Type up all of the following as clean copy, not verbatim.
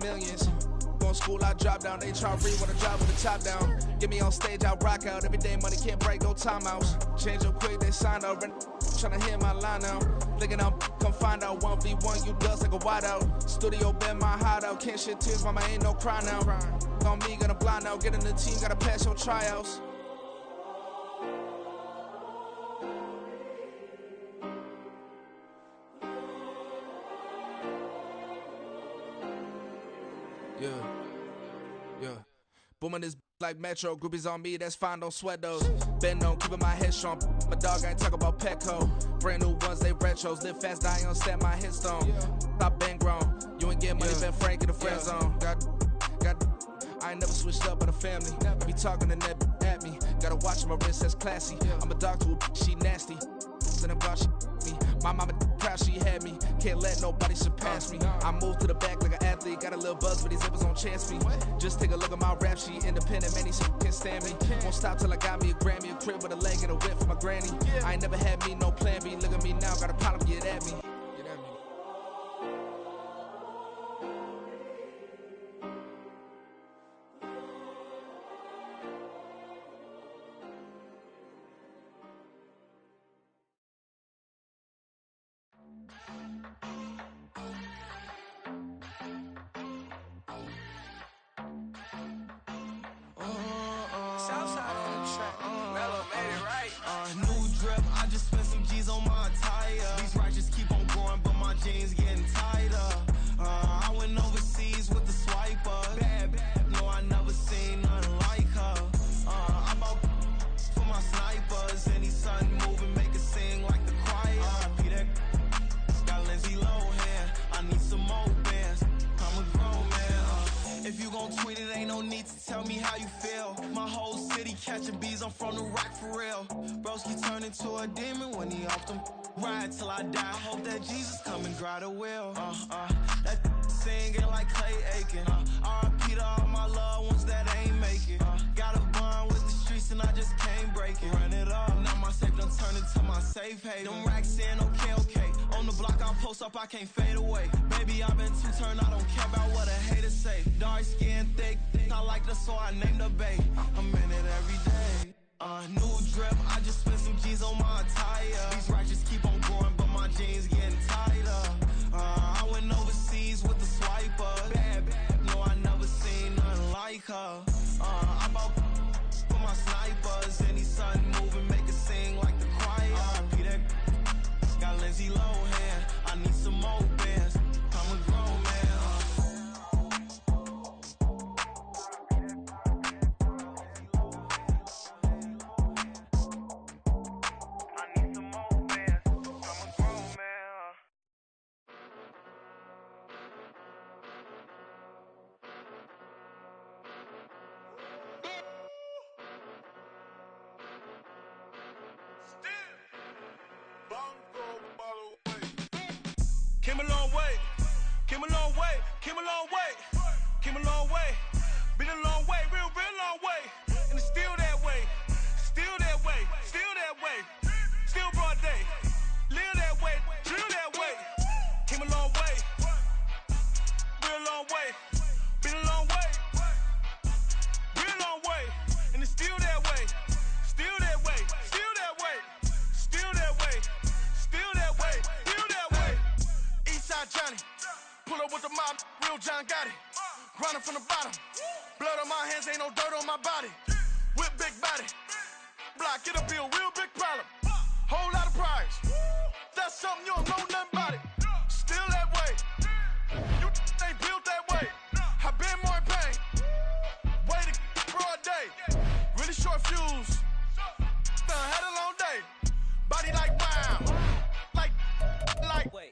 millions. Going school, I drop down. They try to read when I drop with the top down. Get me on stage, I rock out. Every day money can't break, no timeouts. Change up quick, they sign up. Tryna hear my line now. Thinking I'm come find out 1v1, you dust like a wideout. Studio been my hideout. Can't shed tears, mama ain't no cry now. On me, gonna blind out. Get in the team, gotta pass your tryouts. Yeah. Booming this like Metro. Groupies on me, that's fine, don't sweat those. Been on, keeping my head strong. My dog ain't talk about Petco. Brand new ones, they retros. Live fast, die on set, my headstone. Stop been grown. You ain't get money, been Frank in the friend zone. I ain't never switched up on the family. Be talking to that at me. Gotta watch my wrist, that's classy. I'm a dog to a she nasty. Then about she me. My mama proud she had me. Can't let nobody surpass me. I moved to the back like an athlete. Got a little buzz, but these zippers on chance me. Just take a look at my rap sheet. Independent, man, these can't stand me. Won't stop till I got me a Grammy, a crib with a leg and a whip for my granny. I ain't never had me no plan B. Look at me now, got a problem, get at me. New drip, I just spent some G's on my attire. These righteous keep on going, but my jeans getting tighter. I went overseas with the swiper. Bad, no, I never seen nothing like her. I bought for my snipers. Any son moving, make it sing like the choir. Peter got Lindsay Lohan. I need some more bands. I'm a grown man. If you gon' tweet it, ain't no need to tell me how you feel. My whole city catching bees, I'm from the rock for real. Broski turn into a demon when he off them. Ride till I die. Hope that Jesus come and dry the wheel. That singing like Clay Aiken. R.I.P. to all my loved ones that ain't make it. Got a bond with the streets and I just can't break it. Run it up, now my safe done turn into my safe haven. Them racks in, okay. On the block I post up, I can't fade away. Baby, I've been too turned, I don't care about what a hater say. Dark skin, thick, I like the so I named the babe. I'm in it every day. New drip, I just spent some G's on my attire. These righteous keep on going, but my jeans getting tighter. I went overseas with the swiper. Bad, no, I never seen nothing like her. I bought for my snipers. Any son moving, make it sing like the choir. Peter got Lindsay Lohan. I need some more bands. I'm a grown man. Came a long way, came a long way, came a long way, came a long way, been a long way, real long way, and it's still that way, still that way, still that way, still broad day, live that way, drill that way, came a long way, real long way, been a long way, real long way, and it's still that way, still that way, still that way, still that way, still that way, still that way. Eastside Johnny, pull up with the mob, real John Gotti, grinding from the bottom, blood on my hands, ain't no dirt on my body, whip big body, block, get a bill, real big problem, whole lot of prize, that's something you don't know nothing about it, still that way, you ain't built that way, I been more in pain, way to broad day, really short fuse, done had a long day, body like wow, like, wait.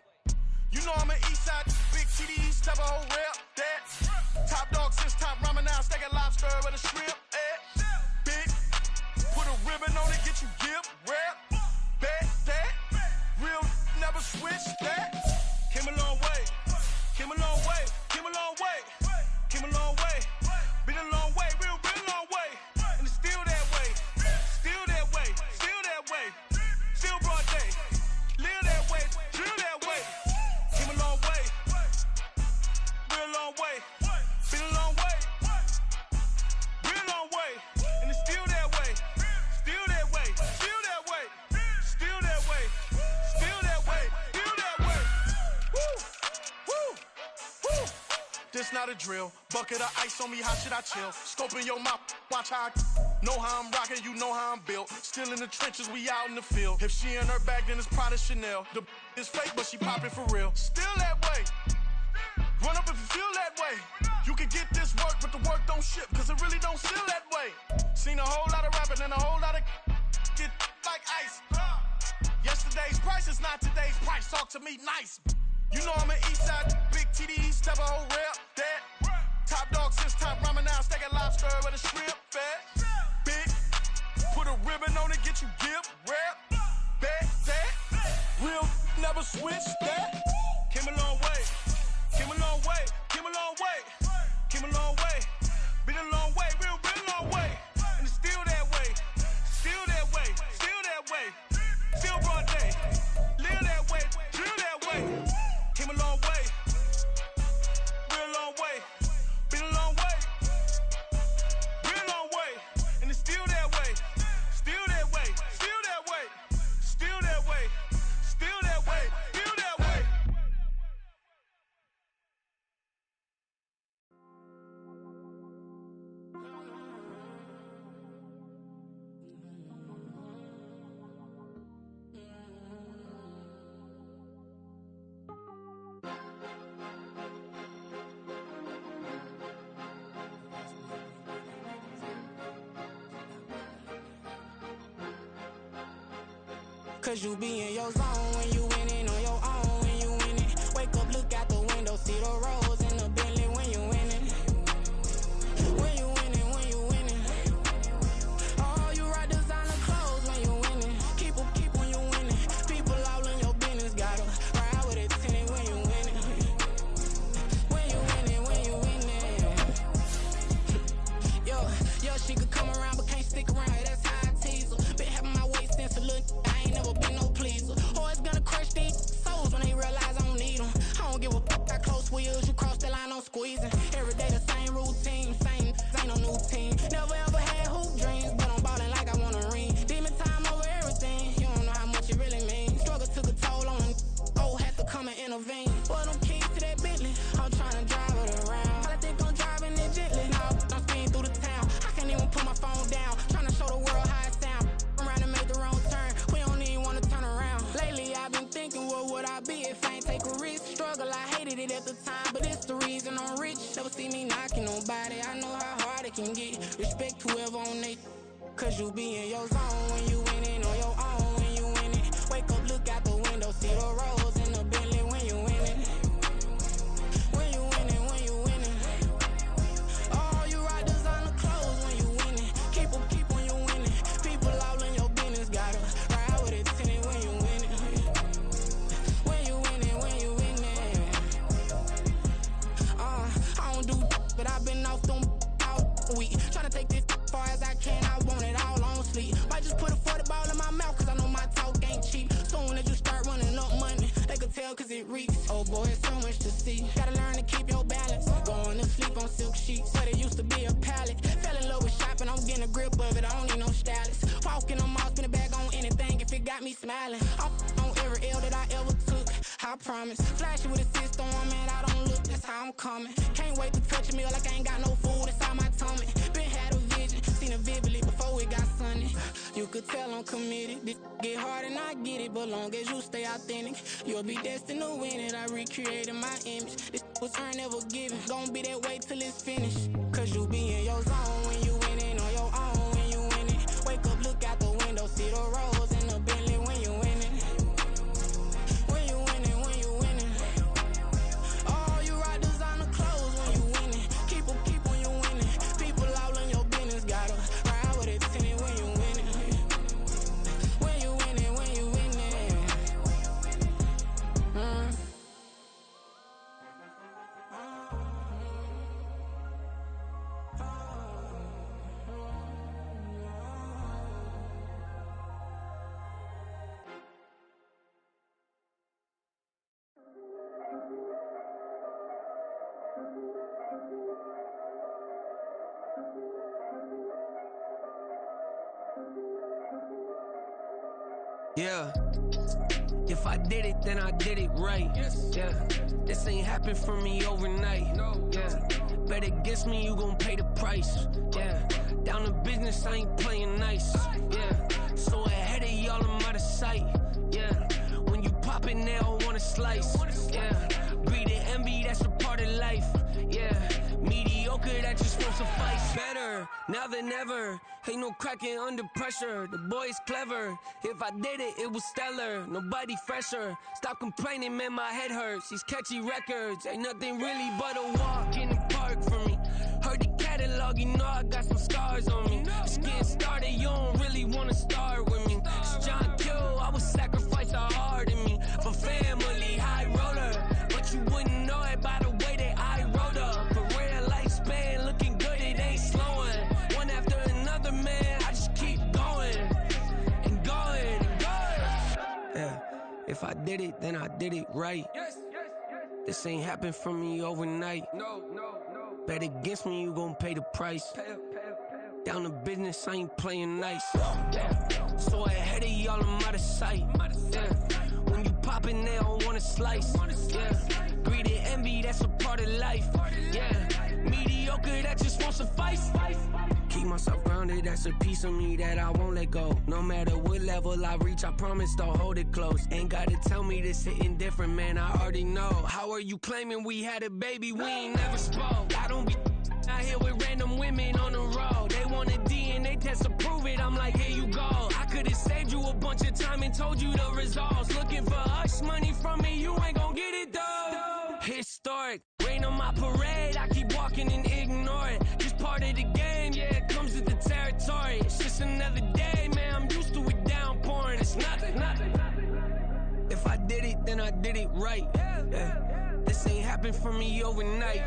You know I'm an Eastside, big TDs, type of whole rep, that. Top dog since top ramen now, steak and lobster with a shrimp, big, put a ribbon on it, get you gift, rep, bet, that. Real never switch, that. this not a drill. Bucket of ice on me, how should I chill? Scope in your mouth, watch how I know how I'm rocking, you know how I'm built. Still in the trenches, we out in the field. If she in her bag, then it's Prada Chanel. The is fake, but she poppin' for real. Still that way. Run up if you feel that way. You can get this work, but the work don't ship, cause it really don't feel that way. Seen a whole lot of rapping and a whole lot of get like ice. Yesterday's price is not today's price. Talk to me nice. You know I'm an east side, big TDE, step a whole rep, that. Top dog since top ramen now, steak and lobster with a shrimp fat. Big, put a ribbon on it, get you gift, rap, back, that. Real, never switch that. Came a long way, came a long way, came a long way, came a long way. Been a long way, real long way. And it's still that way, still that way, still that way. Still broad day, live that way, drill that way. Came a long way, real long way. Been a long way, real long way. And it's still that way, still that way, still that way, still that way, still that way, still that way. Cause you be in your zone when you winning on your own when you winning. Wake up, look out the window, see the roads in the Bentley when you winning. When you winning, when you winning. Oh, you rock designer clothes when you winning. Keep when you winning. People all in your business, gotta ride with it tinted when you winning. When you winning, when you winning. Yo, she could come around but can't stick around. That's how I tease her. Been having my waist since a little. Never been no pleaser. Always gonna crush these souls when they realize I don't need them. I don't give a fuck how close wheels. You cross the line, I'm squeezing. Every day the same routine, same ain't no new team. Never ever had hoop dreams, but I'm ballin' like I want a ring. Demon time over everything. You don't know how much it really means. Struggle took a toll on them. Oh, had to come and intervene. Well, them keys to that Bentley, I'm trying to drive it around. I think I'm driving it gently. Now I'm speeding through the town. I can't even put my phone down. Trying to show the world how it sound. I'm around and make the wrong turn. Turn around. Lately I've been thinking, what would I be if I ain't take a risk? Struggle, I hated it at the time, but it's the reason I'm rich. Never see me knocking nobody. I know how hard it can get. Respect whoever on they. Cause you be in your zone when you winning on your own when you winning. Wake up, look out the window, see the roads in the Bentley when you winning. When you winning, when you winning. Oh, you rock designer clothes when you winning. Keep when you winning. People all in your business, gotta ride with it tinted when you winning. When you winning, when you winning. I don't do but I've been off them all week. Tryna take this far as I can, I want it all on sleep. Might just put a 40 ball in my mouth, cause I know my talk ain't cheap. Soon as you start running up money, they can tell cause it reeks. Oh boy, it's so much to see. Gotta learn to keep your balance. Going to sleep on silk sheets, but it used to be a pallet. Fell in love with shopping, I'm getting a grip of it, I don't need no stylist. Walking on mall, spin a bag on anything if it got me smiling. I'm on every L that I ever took, I promise. Flashy with a system on, man, I don't look, that's how I'm coming. Can't wait to touch a meal like I ain't got no food inside my tummy. Been had a vision, seen it vividly before it got sunny. You could tell I'm committed. This get hard and I get it, but long as you stay authentic, you'll be destined to win it. I recreated my image. This was earned, never given. Gonna be that way till it's finished. Cause you be in your zone when you winning on your own when you winning. Wake up, look out the window, see the roads in the Bentley when you winning. When you winning, when you winning. Oh, you rock designer clothes when you winning. Keep when you winning. People all in your business, gotta ride with it tinted when you winning. When you winning, when you winning. Yeah. If I did it, then I did it right. Yes. Yeah. This ain't happened for me overnight. No. Yeah. Bet against me, you gon' pay the price. Yeah, down to business, I ain't playing nice. Yeah, so ahead of y'all, I'm out of sight. Yeah, when you poppin', they don't wanna slice. Yeah, greed and envy, that's a part of life. Yeah, mediocre, that just won't suffice. Better now than ever. Ain't no cracking under pressure. The boy's clever. If I did it, it was stellar. Nobody fresher. Stop complaining, man, my head hurts. These catchy records ain't nothing really but a walk in the park for me. Heard the catalog, you know I got some scars on me. Just getting started, you don't really wanna start with me. It's John Kill, I would sacrifice a heart in me for family, high roller. But you wouldn't know it by the way that I wrote up. Career lifespan looking good, it ain't slowing. One after another, man, I just keep going and going and going. Yeah, if I did it, then I did it right. This ain't happened for me overnight. No. Bet against me, you gon' pay the price. Down to business, I ain't playing nice. Yeah. So ahead of y'all, I'm out of sight. Yeah. When you poppin', they don't wanna slice. Yeah. Greed and envy, that's a part of life. Yeah. Mediocre, that just won't suffice. Keep myself grounded, that's a piece of me that I won't let go. No matter what level I reach, I promise to hold it close. Ain't gotta tell me this hitting different, man, I already know. How are you claiming we had a baby, we ain't never spoke? I don't be out here with random women on the road. They want a DNA test to prove it, I'm like, here you go. I could've saved you a bunch of time and told you the results. Looking for hush money from me, you ain't gon' get it though. Historic, rain on my parade, I keep walking and ignore it. Just part of the game, yeah, it comes with the territory. It's just another day, man, I'm used to it downpouring. It's nothing. If I did it, then I did it right. Yeah. This ain't happened for me overnight.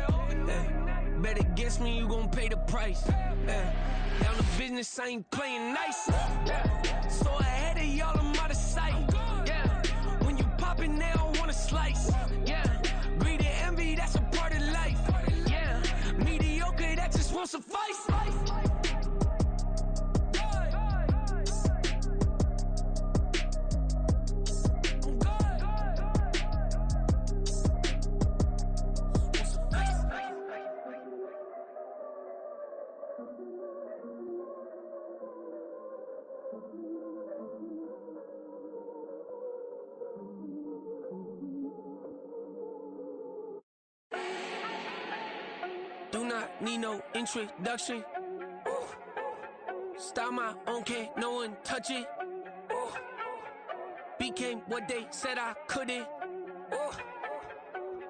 Yeah. Bet against me, you gon' pay the price. Yeah. Down to business, I ain't playing nice. Yeah. So ahead of y'all, I'm out of sight. Yeah. When you poppin', they don't wanna slice. Yeah. Greed and envy, that's a part of life. Yeah. Mediocre, that just won't suffice. Do not need no introduction. Ooh. Style my own, can't no one touch it. Ooh. Became what they said I couldn't. Ooh.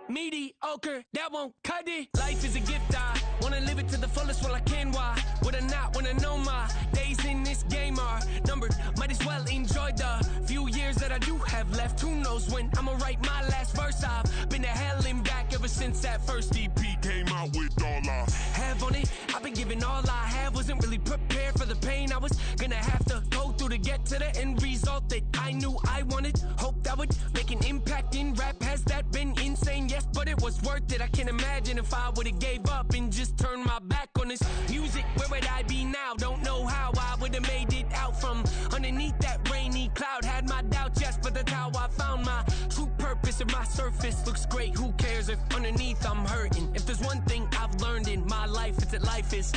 Mediocre, that won't cut it. Life is a gift, I wanna live it to the fullest while I can. Why would I not wanna know my days in this game are numbered? Might as well enjoy the few years that I do have left. Who knows when I'ma write my last verse? I've been to hell and back ever since that first EP came out with all I have on it. I've been giving all I have, wasn't really prepared for the pain I was gonna have to go through to get to the end result that I knew I wanted. Hope that would make an impact in rap. Has that been insane? Yes, but it was worth it. I can't imagine if I would've gave up and just turned my back on this music. Where would I be now? Don't know how I would've made it out from underneath that rainy cloud. Had my doubts, yes, but that's how I found my true purpose. If my surface looks great, who cares if underneath I'm hurting? If there's one thing I've learned in my life, it's that life is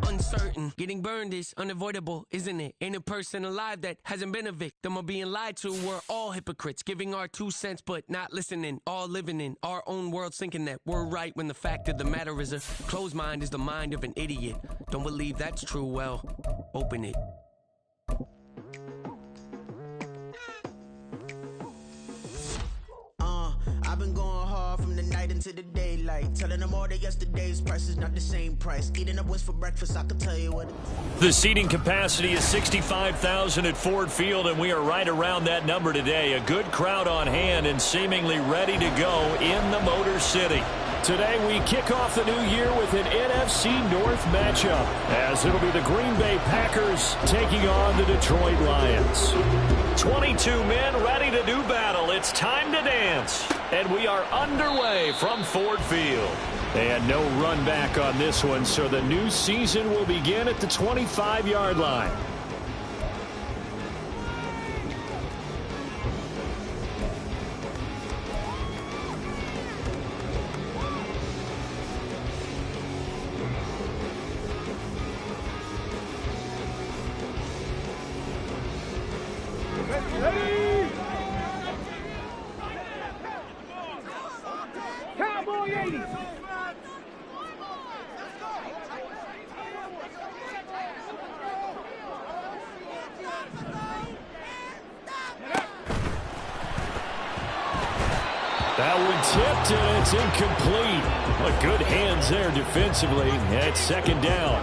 uncertain. Getting burned is unavoidable, isn't it? Ain't a person alive that hasn't been a victim of being lied to. We're all hypocrites, giving our 2 cents but not listening. All living in our own world, thinking that we're right when the fact of the matter is a closed mind is the mind of an idiot. Don't believe that's true? Well, open it. I've been going hard from the night into the daylight, telling them all that yesterday's price is not the same price. Eating up what's for breakfast, I can tell you what. The seating capacity is 65,000 at Ford Field, and we are right around that number today. A good crowd on hand and seemingly ready to go in the Motor City. Today we kick off the new year with an NFC North matchup, as it'll be the Green Bay Packers taking on the Detroit Lions. 22 men ready to do battle. It's time to dance. And we are underway from Ford Field. And no run back on this one, so the new season will begin at the 25-yard line. tipped, and it's incomplete. But good hands there defensively at second down.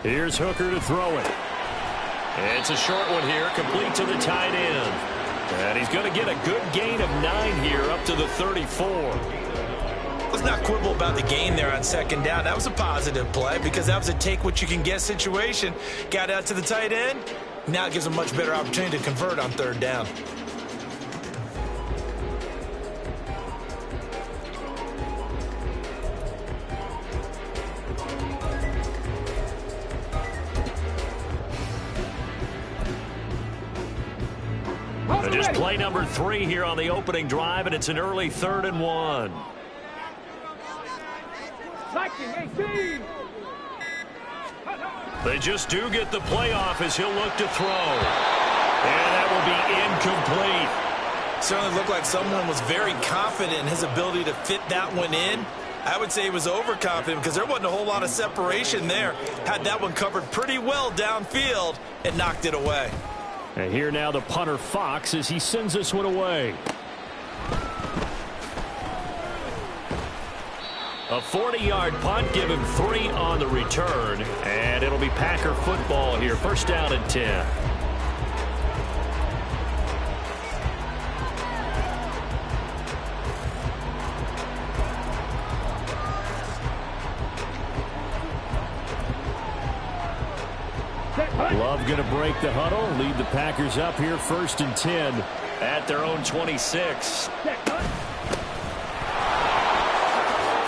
Here's Hooker to throw it. It's a short one here, complete to the tight end. And he's going to get a good gain of 9 here up to the 34. Let's not quibble about the gain there on second down. That was a positive play because that was a take-what-you-can-get situation. Got out to the tight end. Now it gives him a much better opportunity to convert on third down. Just play number 3 here on the opening drive, and it's an early 3rd and 1. They just do get the playoff as he'll look to throw. And that will be incomplete. Certainly looked like someone was very confident in his ability to fit that one in. I would say he was overconfident because there wasn't a whole lot of separation there. Had that one covered pretty well downfield and knocked it away. And here now the punter Fox as he sends this one away. A 40-yard punt, give him 3 on the return. And it'll be Packer football here. First down and 10. Love going to break the huddle, lead the Packers up here 1st and 10 at their own 26.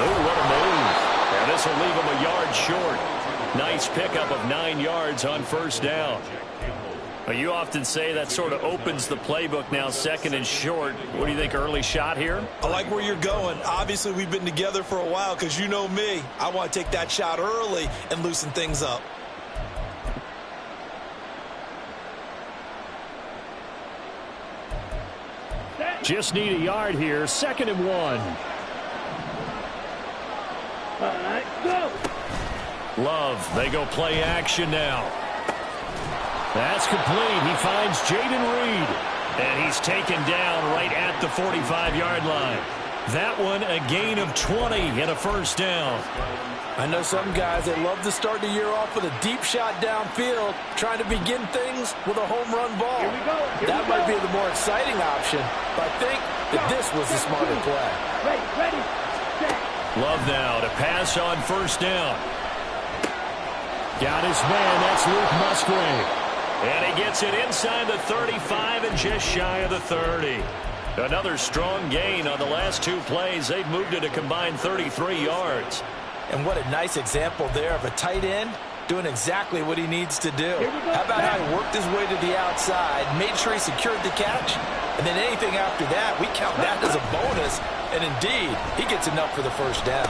Oh, what a move. And this will leave him a yard short. Nice pickup of 9 yards on first down. Well, you often say that sort of opens the playbook now, 2nd and short. What do you think, early shot here? I like where you're going. Obviously, we've been together for a while because you know me. I want to take that shot early and loosen things up. Just need a yard here. 2nd and 1. All right, go. Love, they go play action now. That's complete. He finds Jaden Reed. And he's taken down right at the 45-yard line. That one a gain of 20 and a first down. I know some guys, they love to start the year off with a deep shot downfield, trying to begin things with a home run ball. That might be the more exciting option, but I think that this was the smarter play. Ready, set. Love now to pass on first down. Got his man, that's Luke Musgrave. And he gets it inside the 35 and just shy of the 30. Another strong gain on the last 2 plays. They've moved it a combined 33 yards. And what a nice example there of a tight end doing exactly what he needs to do. How about how he worked his way to the outside, made sure he secured the catch, and then anything after that, we count that as a bonus. And indeed, he gets enough for the first down.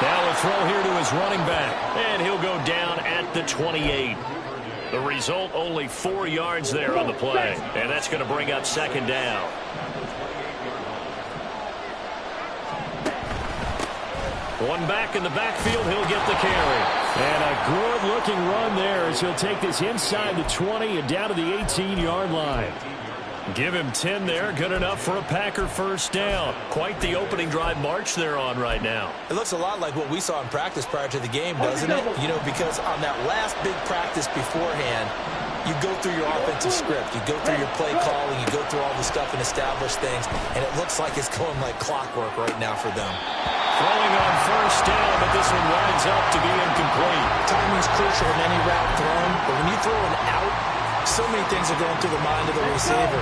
Now a throw here to his running back, and he'll go down at the 28. The result, only 4 yards there on the play, and that's going to bring up 2nd down. One back in the backfield, he'll get the carry. And a good-looking run there as he'll take this inside the 20 and down to the 18-yard line. Give him 10 there, good enough for a Packer first down. Quite the opening drive march they're on right now. It looks a lot like what we saw in practice prior to the game, doesn't it? You know, because on that last big practice beforehand, you go through your offensive script, you go through your play calling, you go through all the stuff and establish things, and it looks like it's going like clockwork right now for them. Throwing on first down, but this one winds up to be incomplete. Timing's crucial in any route thrown, but when you throw an out, so many things are going through the mind of the receiver.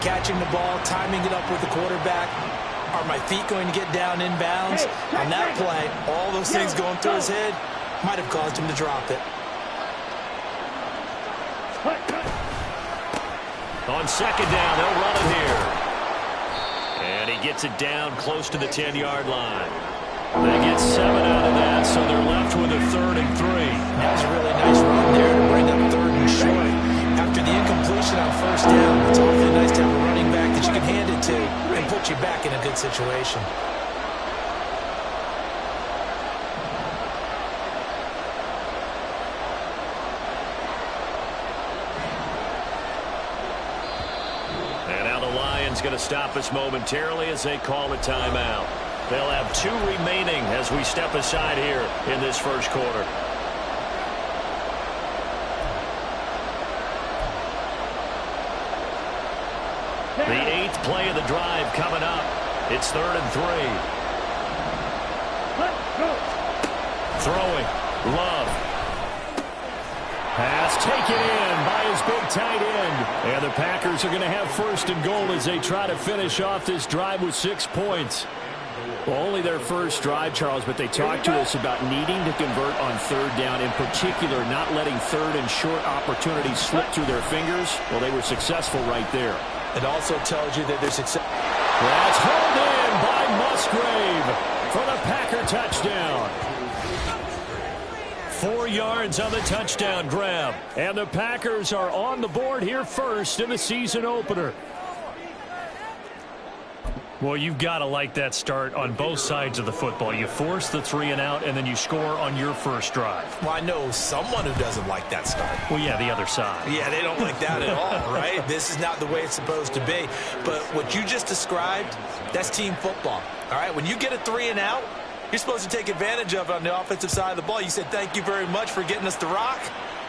Catching the ball, timing it up with the quarterback. Are my feet going to get down inbounds? On that play, all those things going through his head might have caused him to drop it. On second down, they'll run it here. And he gets it down close to the 10-yard line. They get 7 out of that, so they're left with a 3rd and 3. That was a really nice run there to bring up 3rd and short. After the incompletion on 1st down, it's awfully nice to have a running back that you can hand it to and put you back in a good situation. Going to stop us momentarily as they call a timeout. They'll have 2 remaining as we step aside here in this first quarter. The 8th play of the drive coming up. It's 3rd and 3. Throwing. Love. Pass taken in by his big tight end. And the Packers are going to have 1st and goal as they try to finish off this drive with 6 points. Well, only their first drive, Charles, but they talked to us about needing to convert on 3rd down, in particular not letting 3rd and short opportunities slip through their fingers. Well, they were successful right there. It also tells you that they're successful. That's hauled in by Musgrave for the Packer touchdown. 4 yards on the touchdown grab. And the Packers are on the board here first in the season opener. Well, you've got to like that start on both sides of the football. You force the 3 and out, and then you score on your first drive. Well, I know someone who doesn't like that start. Well, yeah, the other side. Yeah, they don't like that at all, right? This is not the way it's supposed to be. But what you just described, that's team football, all right? When you get a 3 and out, you're supposed to take advantage of it on the offensive side of the ball. You said, thank you very much for getting us the rock.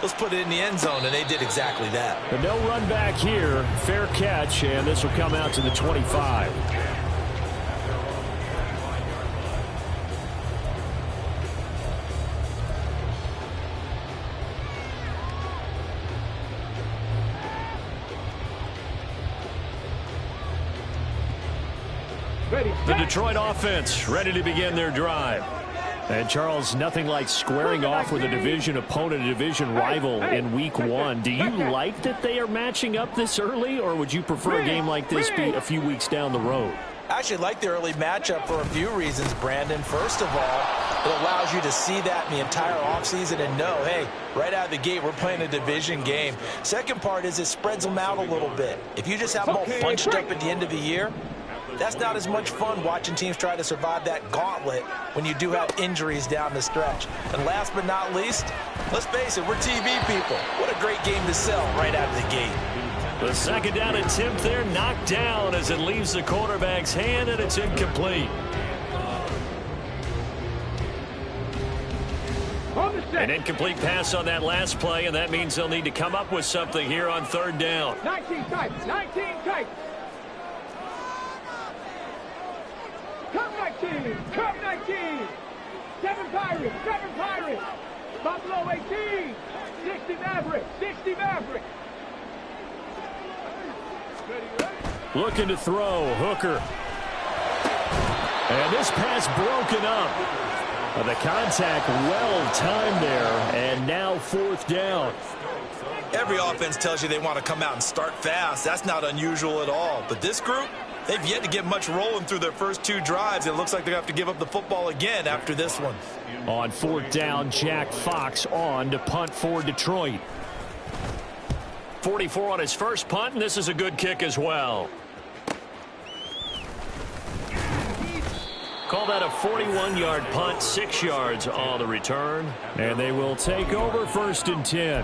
Let's put it in the end zone, and they did exactly that. But no run back here. Fair catch, and this will come out to the 25. The Detroit offense ready to begin their drive. And, Charles, nothing like squaring off with a division opponent, a division rival in Week 1. Do you like that they are matching up this early, or would you prefer a game like this be a few weeks down the road? I actually like the early matchup for a few reasons, Brandon. First of all, it allows you to see that in the entire offseason and know, hey, right out of the gate, we're playing a division game. Second part is it spreads them out a little bit. If you just have them all bunched up at the end of the year, that's not as much fun watching teams try to survive that gauntlet when you do have injuries down the stretch. And last but not least, let's face it, we're TV people. What a great game to sell right out of the gate. The 2nd down attempt there knocked down as it leaves the quarterback's hand, and it's incomplete. An incomplete pass on that last play, and that means they'll need to come up with something here on 3rd down. 19 tight, 19 tight. Come 19, come 19. 7 Pirates. Buffalo 18, 60 Mavericks, 60 Mavericks. Looking to throw, Hooker. And this pass broken up. The contact well-timed there, and now 4th down. Every offense tells you they want to come out and start fast. That's not unusual at all. But this group, they've yet to get much rolling through their first 2 drives. It looks like they're going to have to give up the football again after this one. On 4th down, Jack Fox on to punt for Detroit. 44 on his first punt, and this is a good kick as well. Call that a 41-yard punt, 6 yards on the return. And they will take over 1st and 10.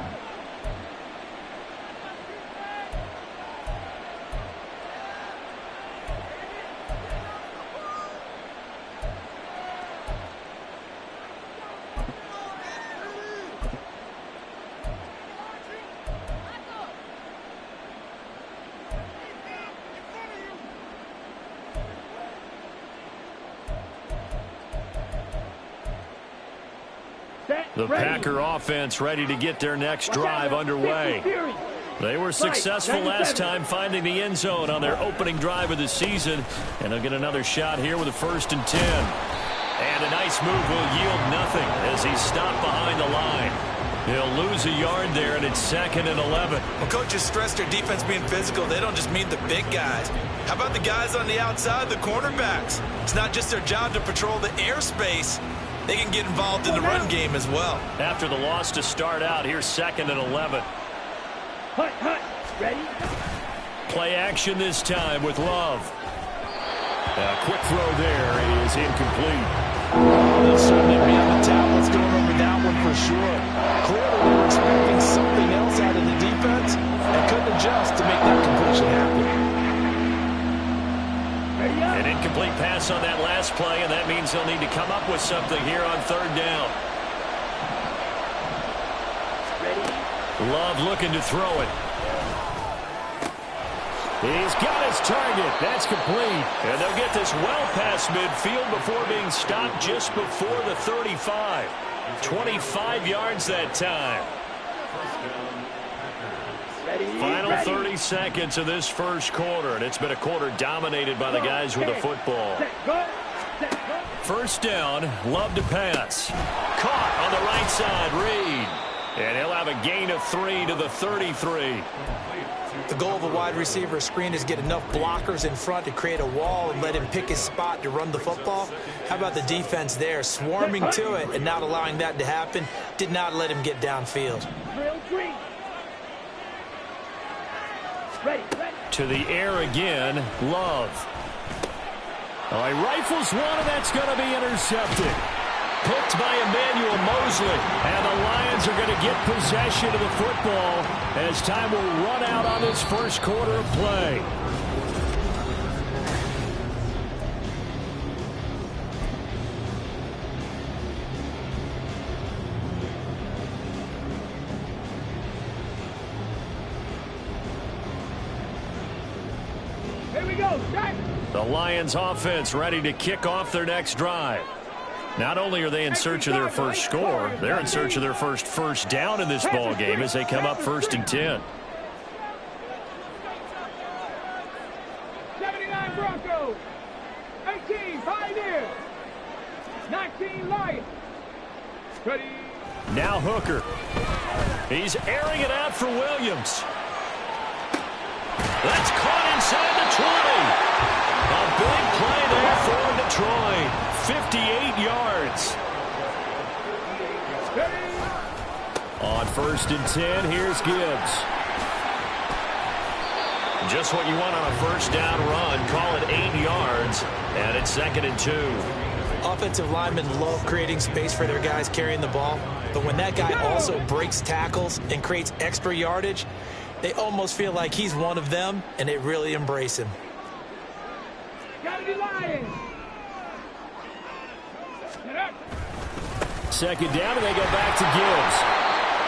The Packer offense ready to get their next drive underway. They were successful last time finding the end zone on their opening drive of the season, and they'll get another shot here with a 1st and 10. And a nice move will yield nothing as he's stopped behind the line. He'll lose a yard there, and it's 2nd and 11. Well, coaches stress their defense being physical. They don't just mean the big guys. How about the guys on the outside, the cornerbacks? It's not just their job to patrol the airspace. They can get involved in the run game as well. After the loss to start out, here's 2nd and 11. Hut. Ready? Play action this time with Love. A quick throw there is incomplete. They'll certainly be on the tablets going over that one for sure. Clearly they were expecting something else out of the defense and couldn't adjust to make that completion happen. An incomplete pass on that last play, and that means they'll need to come up with something here on 3rd down. Love looking to throw it. He's got his target. That's complete. And they'll get this well past midfield before being stopped just before the 35. 25 yards that time. Final 30 seconds of this first quarter, and it's been a quarter dominated by the guys with the football. First down, Love to pass. Caught on the right side, Reed. And he'll have a gain of 3 to the 33. The goal of a wide receiver screen is get enough blockers in front to create a wall and let him pick his spot to run the football. How about the defense there, swarming to it and not allowing that to happen? Did not let him get downfield. To the air again, Love. Oh, he rifles one, and that's going to be intercepted. Picked by Emmanuel Mosley, and the Lions are going to get possession of the football as time will run out on this first quarter of play. Here we go, start. The Lions offense ready to kick off their next drive. Not only are they in search of their first score, they're in search of their first down in this ball game as they come up 1st and 10. 79 Broncos, 18 Pioneers, 19 Lions. Ready. Now Hooker. He's airing it out for Williams. That's caught inside the 20. A big play there for Detroit. 58 yards. On 1st and 10, here's Gibbs. Just what you want on a first down run. Call it 8 yards, and it's 2nd and 2. Offensive linemen love creating space for their guys carrying the ball, but when that guy also breaks tackles and creates extra yardage, they almost feel like he's one of them, and they really embrace him. Gotta be Lions. 2nd down, and they go back to Gibbs.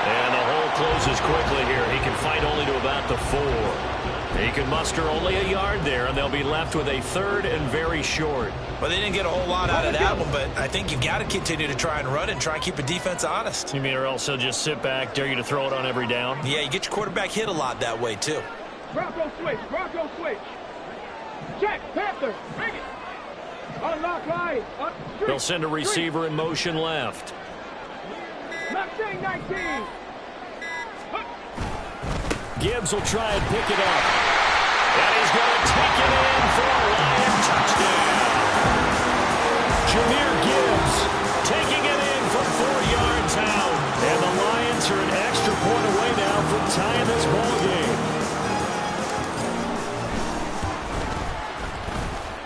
And the hole closes quickly here. He can fight only to about the 4. He can muster only a yard there, and they'll be left with a 3rd and very short. Well, they didn't get a whole lot out of that one, but I think you've got to continue to try and run and try and keep the defense honest. You mean or else they'll just sit back, dare you to throw it on every down? Yeah, you get your quarterback hit a lot that way, too. Bronco switch, Bronco switch. Check, Panther, bring it. Unlock line, up street. They'll send a receiver in motion left. Mustang 19. Gibbs will try and pick it up. And he's going to take it in for a Lion touchdown. Jahmyr Gibbs taking it in from 4 yards out. And the Lions are an extra point away now from tying this ball game.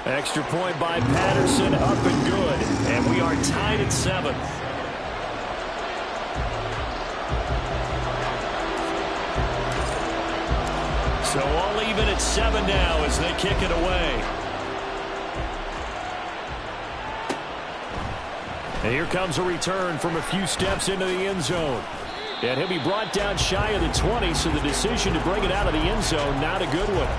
Extra point by Patterson, up and good. And we are tied at 7. So all even at 7 now as they kick it away. And here comes a return from a few steps into the end zone. And he'll be brought down shy of the 20, so the decision to bring it out of the end zone, not a good one.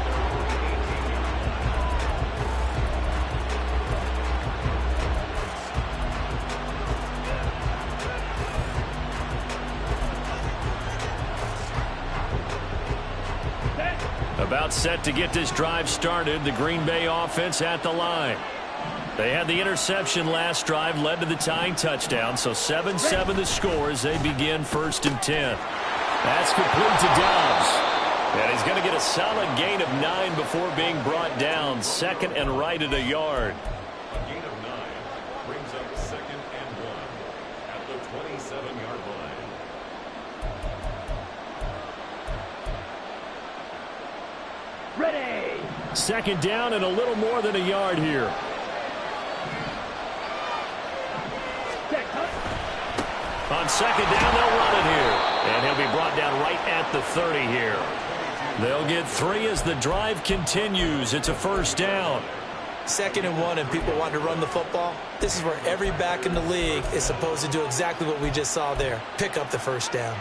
About set to get this drive started. The Green Bay offense at the line. They had the interception last drive, led to the tying touchdown. So 7-7 the score as they begin 1st and 10. That's complete to Dobbs. And he's going to get a solid gain of 9 before being brought down. 2nd and right at a yard. A gain of 9 brings up 2nd and 1 at the 27-yard line. Ready. 2nd down and a little more than a yard here. On 2nd down, they'll run it here. And he'll be brought down right at the 30 here. They'll get 3 as the drive continues. It's a 1st down. 2nd and 1, and people want to run the football. This is where every back in the league is supposed to do exactly what we just saw there. Pick up the 1st down.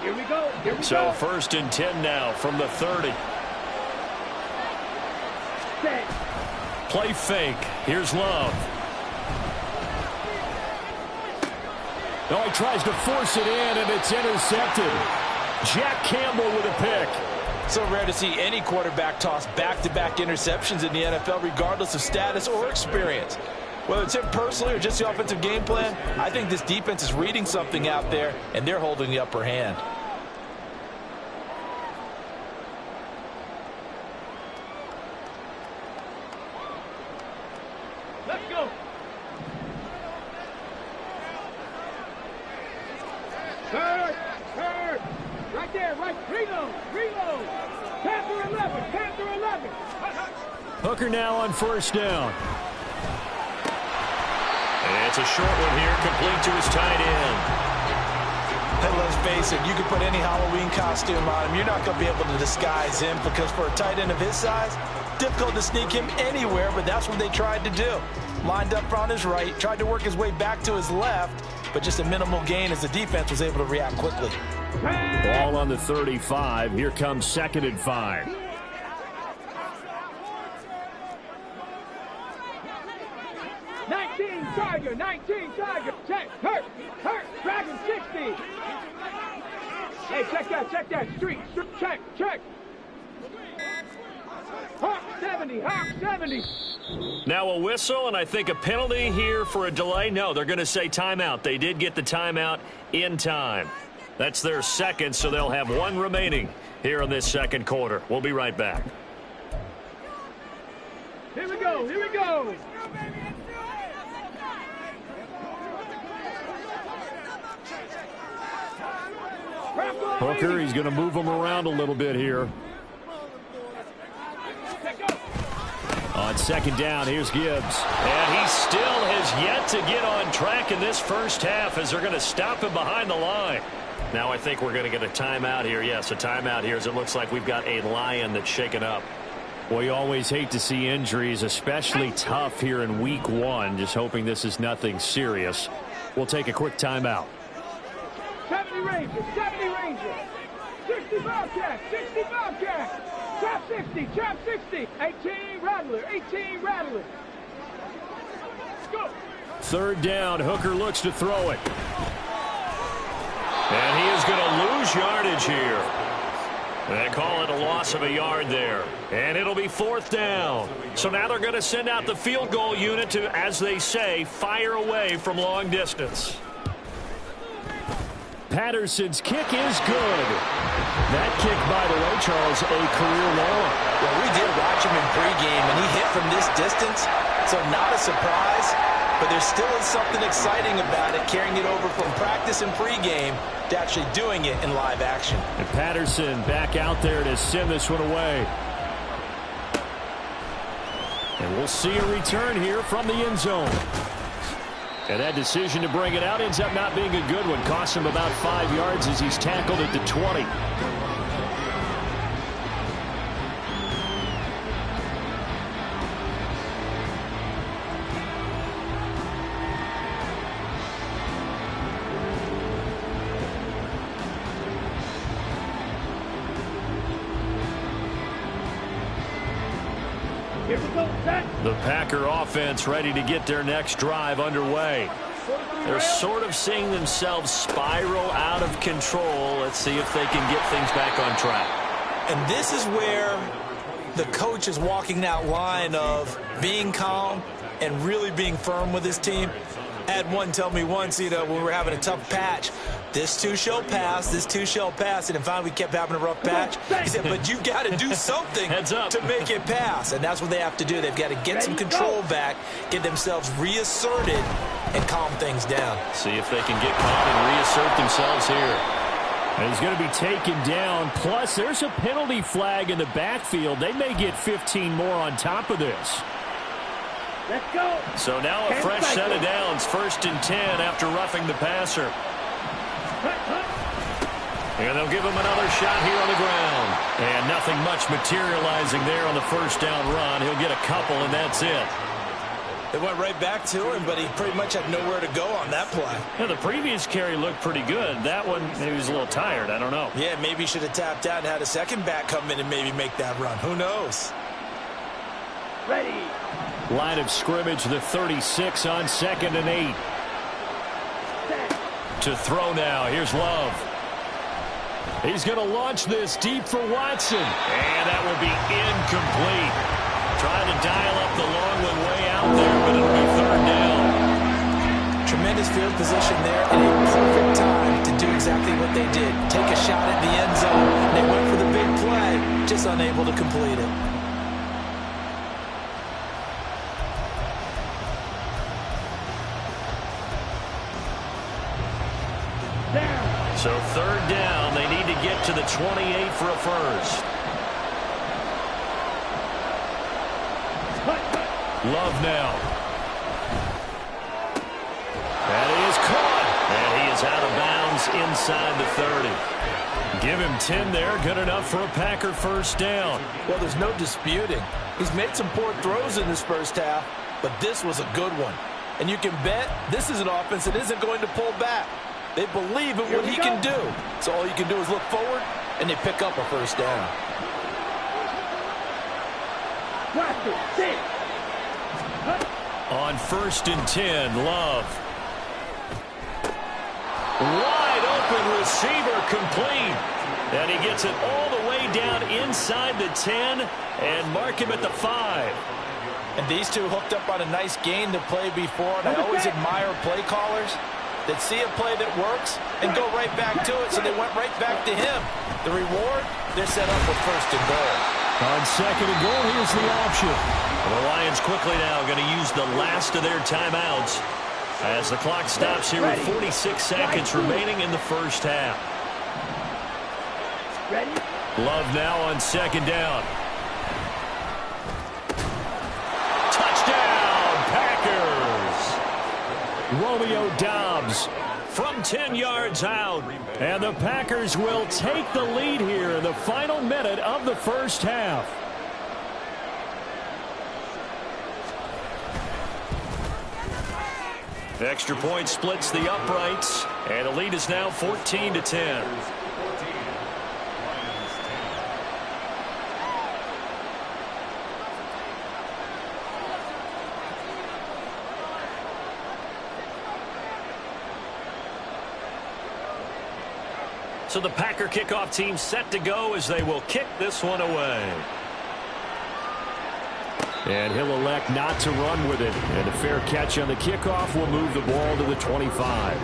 Here we go. Here we So go. 1st and 10 now from the 30. Set. Play fake. Here's Love. Oh, he tries to force it in, and it's intercepted. Jack Campbell with a pick. So rare to see any quarterback toss back-to-back interceptions in the NFL, regardless of status or experience. Whether it's him personally or just the offensive game plan, I think this defense is reading something out there, and they're holding the upper hand. Let's go. Third. Right there, right. Reload. Panther 11. Hooker now on 1st down. And it's a short one here, complete to his tight end. And let's face it, you can put any Halloween costume on him. You're not going to be able to disguise him because for a tight end of his size, difficult to sneak him anywhere, but that's what they tried to do. Lined up on his right, tried to work his way back to his left, but just a minimal gain as the defense was able to react quickly. Ball on the 35. Here comes 2nd and 5. Nineteen Tiger. Check. Hurt. Dragon 60. Hey, check that. Street. Check. Hawk 70. Now a whistle, and I think a penalty here for a delay. No, they're going to say timeout. They did get the timeout in time. That's their 2nd, so they'll have 1 remaining here in this 2nd quarter. We'll be right back. Here we go. Hooker, he's going to move him around a little bit here. On 2nd down, here's Gibbs. And he still has yet to get on track in this first half as they're going to stop him behind the line. Now I think we're going to get a timeout here. Yes, a timeout here as it looks like we've got a Lion that's shaken up. Well, you always hate to see injuries, especially tough here in week 1. Just hoping this is nothing serious. We'll take a quick timeout. 70 Rangers. 60 Bobcats. Trap 60. 18 Rattler. Go. 3rd down. Hooker looks to throw it. And he is going to lose yardage here. They call it a loss of a yard there. And it'll be 4th down. So now they're going to send out the field goal unit to, as they say, fire away from long distance. Patterson's kick is good. That kick, by the way, Charles, a career long. Well, we did watch him in pregame, and he hit from this distance, so not a surprise. But there still is something exciting about it, carrying it over from practice and pregame to actually doing it in live action. And Patterson back out there to send this one away. And we'll see a return here from the end zone. And that decision to bring it out ends up not being a good one. Costs him about 5 yards as he's tackled at the 20. The Packer offense ready to get their next drive underway. They're sort of seeing themselves spiral out of control. Let's see if they can get things back on track. And this is where the coach is walking that line of being calm and really being firm with his team. I had one tell me once, when we were having a tough patch, this too shall pass, this too shall pass, and finally we kept having a rough patch. He said, but you've got to do something to make it pass, and that's what they have to do. They've got to get some control back, get themselves reasserted, and calm things down. See if they can get calm and reassert themselves here. And he's going to be taken down. Plus, there's a penalty flag in the backfield. They may get 15 more on top of this. Let's go. So now a fresh set of downs. 1st and 10 after roughing the passer. And they'll give him another shot here on the ground. And nothing much materializing there on the first down run. He'll get a couple, and that's it. They went right back to him, but he pretty much had nowhere to go on that play. Yeah, the previous carry looked pretty good. That one, maybe he was a little tired. I don't know. Yeah, maybe he should have tapped out and had a second back come in and maybe make that run. Who knows? Ready. Line of scrimmage, the 36 on 2nd and 8. To throw now. Here's Love. He's going to launch this deep for Watson. And that will be incomplete. Trying to dial up the long one way out there, but it'll be 3rd down. Tremendous field position there and a perfect time to do exactly what they did. Take a shot at the end zone. They went for the big play, just unable to complete it. So 3rd down, they need to get to the 28 for a first. Love now. That is caught. And he is out of bounds inside the 30. Give him 10 there. Good enough for a Packer first down. Well, there's no disputing. He's made some poor throws in this first half, but this was a good one. And you can bet this is an offense that isn't going to pull back. They believe in what he can do. So all you can do is look forward, and they pick up a first down. On 1st and 10, Love. Wide open receiver complete. And he gets it all the way down inside the 10 and mark him at the 5. And these two hooked up on a nice gain to play before, and I always admire play callers that see a play that works and go right back to it, so they went right back to him. The reward, they're set up with 1st and goal. On 2nd and goal, here's the option. The Lions quickly now going to use the last of their timeouts as the clock stops here with 46 seconds remaining in the first half. Love now on 2nd down. Touchdown, Packers! Romeo Doubs from 10 yards out. And the Packers will take the lead here in the final minute of the first half. Extra point splits the uprights, and the lead is now 14-10. So the Packer kickoff team set to go as they will kick this one away. And he'll elect not to run with it. And a fair catch on the kickoff will move the ball to the 25.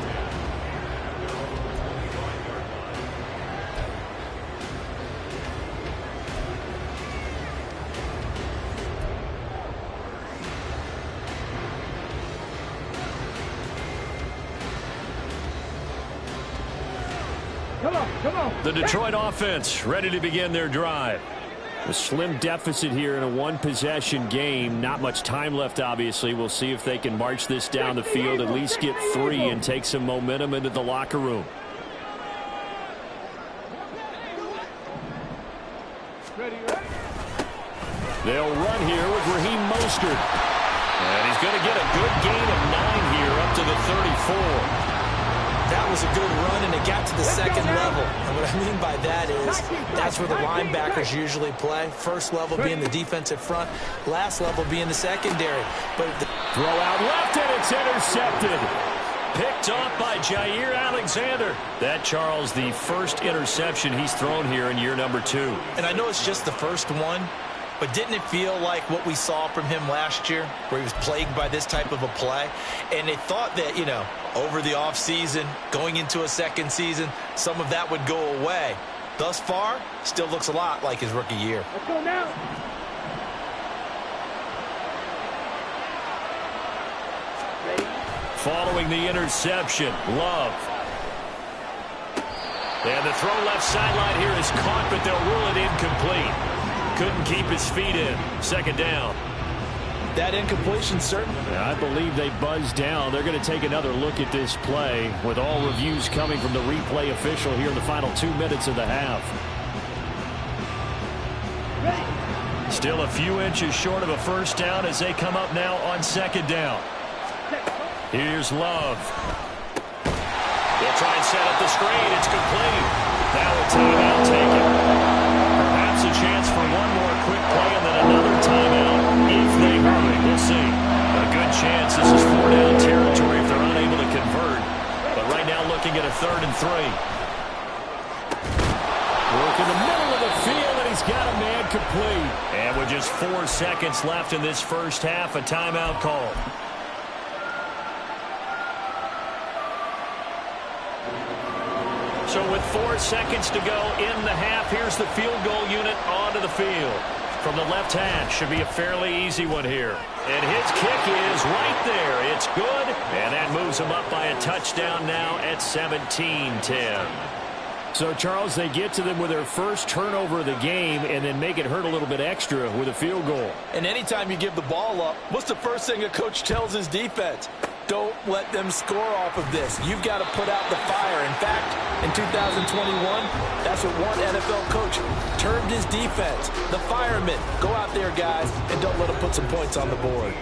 Come on. The Detroit offense ready to begin their drive. A slim deficit here in a one-possession game. Not much time left, obviously. We'll see if they can march this down the field, at least get 3 and take some momentum into the locker room. They'll run here with Raheem Mostert. And he's going to get a good gain of 9 here up to the 34. That was a good run, and it got to the second level. And what I mean by that is that's where the linebackers usually play. First level being the defensive front, last level being the secondary. But the throw out left, and it's intercepted. Picked off by Jair Alexander. That, Charles, the first interception he's thrown here in year number 2. And I know it's just the first one, But didn't it feel like what we saw from him last year, where he was plagued by this type of a play? And they thought that, you know, over the offseason, going into a second season, some of that would go away. Thus far, still looks a lot like his rookie year. Let's go now. Following the interception, Love. And the throw left sideline here is caught, but they'll rule it incomplete. Couldn't keep his feet in. Second down. That incompletion, certainly. I believe they buzzed down. They're going to take another look at this play with all reviews coming from the replay official here in the final 2 minutes of the half. Still a few inches short of a first down as they come up now on second down. Here's Love. They'll try and set up the screen. It's complete. Now a timeout taken. Perhaps a chance for one more quick play and then another timeout if they hurry. We'll see. A good chance this is 4-down territory if they're unable to convert. But right now looking at a 3rd and 3. Work in the middle of the field, and he's got a man complete. And with just 4 seconds left in this first half, a timeout call. So with 4 seconds to go in the half, here's the field goal unit onto the field. From the left hash, should be a fairly easy one here. And his kick is right there. It's good, and that moves him up by a touchdown now at 17-10. So, Charles, they get to them with their first turnover of the game and then make it hurt a little bit extra with a field goal. And anytime you give the ball up, what's the first thing a coach tells his defense? Don't let them score off of this. You've got to put out the fire. In fact, in 2021, that's what one NFL coach termed his defense. The firemen. Go out there, guys, and don't let them put some points on the board.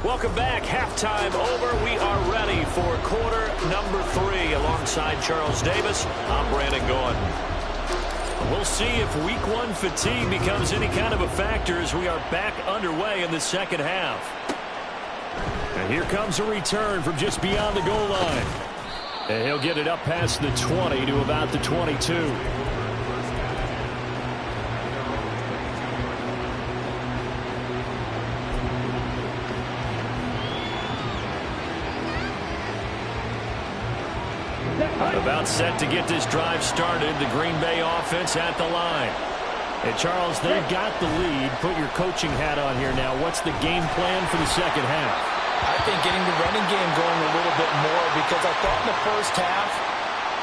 Welcome back. Halftime over. We are ready for quarter number 3. Alongside Charles Davis, I'm Brandon Gordon. We'll see if week 1 fatigue becomes any kind of a factor as we are back underway in the second half. And here comes a return from just beyond the goal line. And he'll get it up past the 20 to about the 22. About set to get this drive started. The Green Bay offense at the line. And Charles, they've got the lead. Put your coaching hat on here now. What's the game plan for the second half? I think getting the running game going a little bit more, because I thought in the first half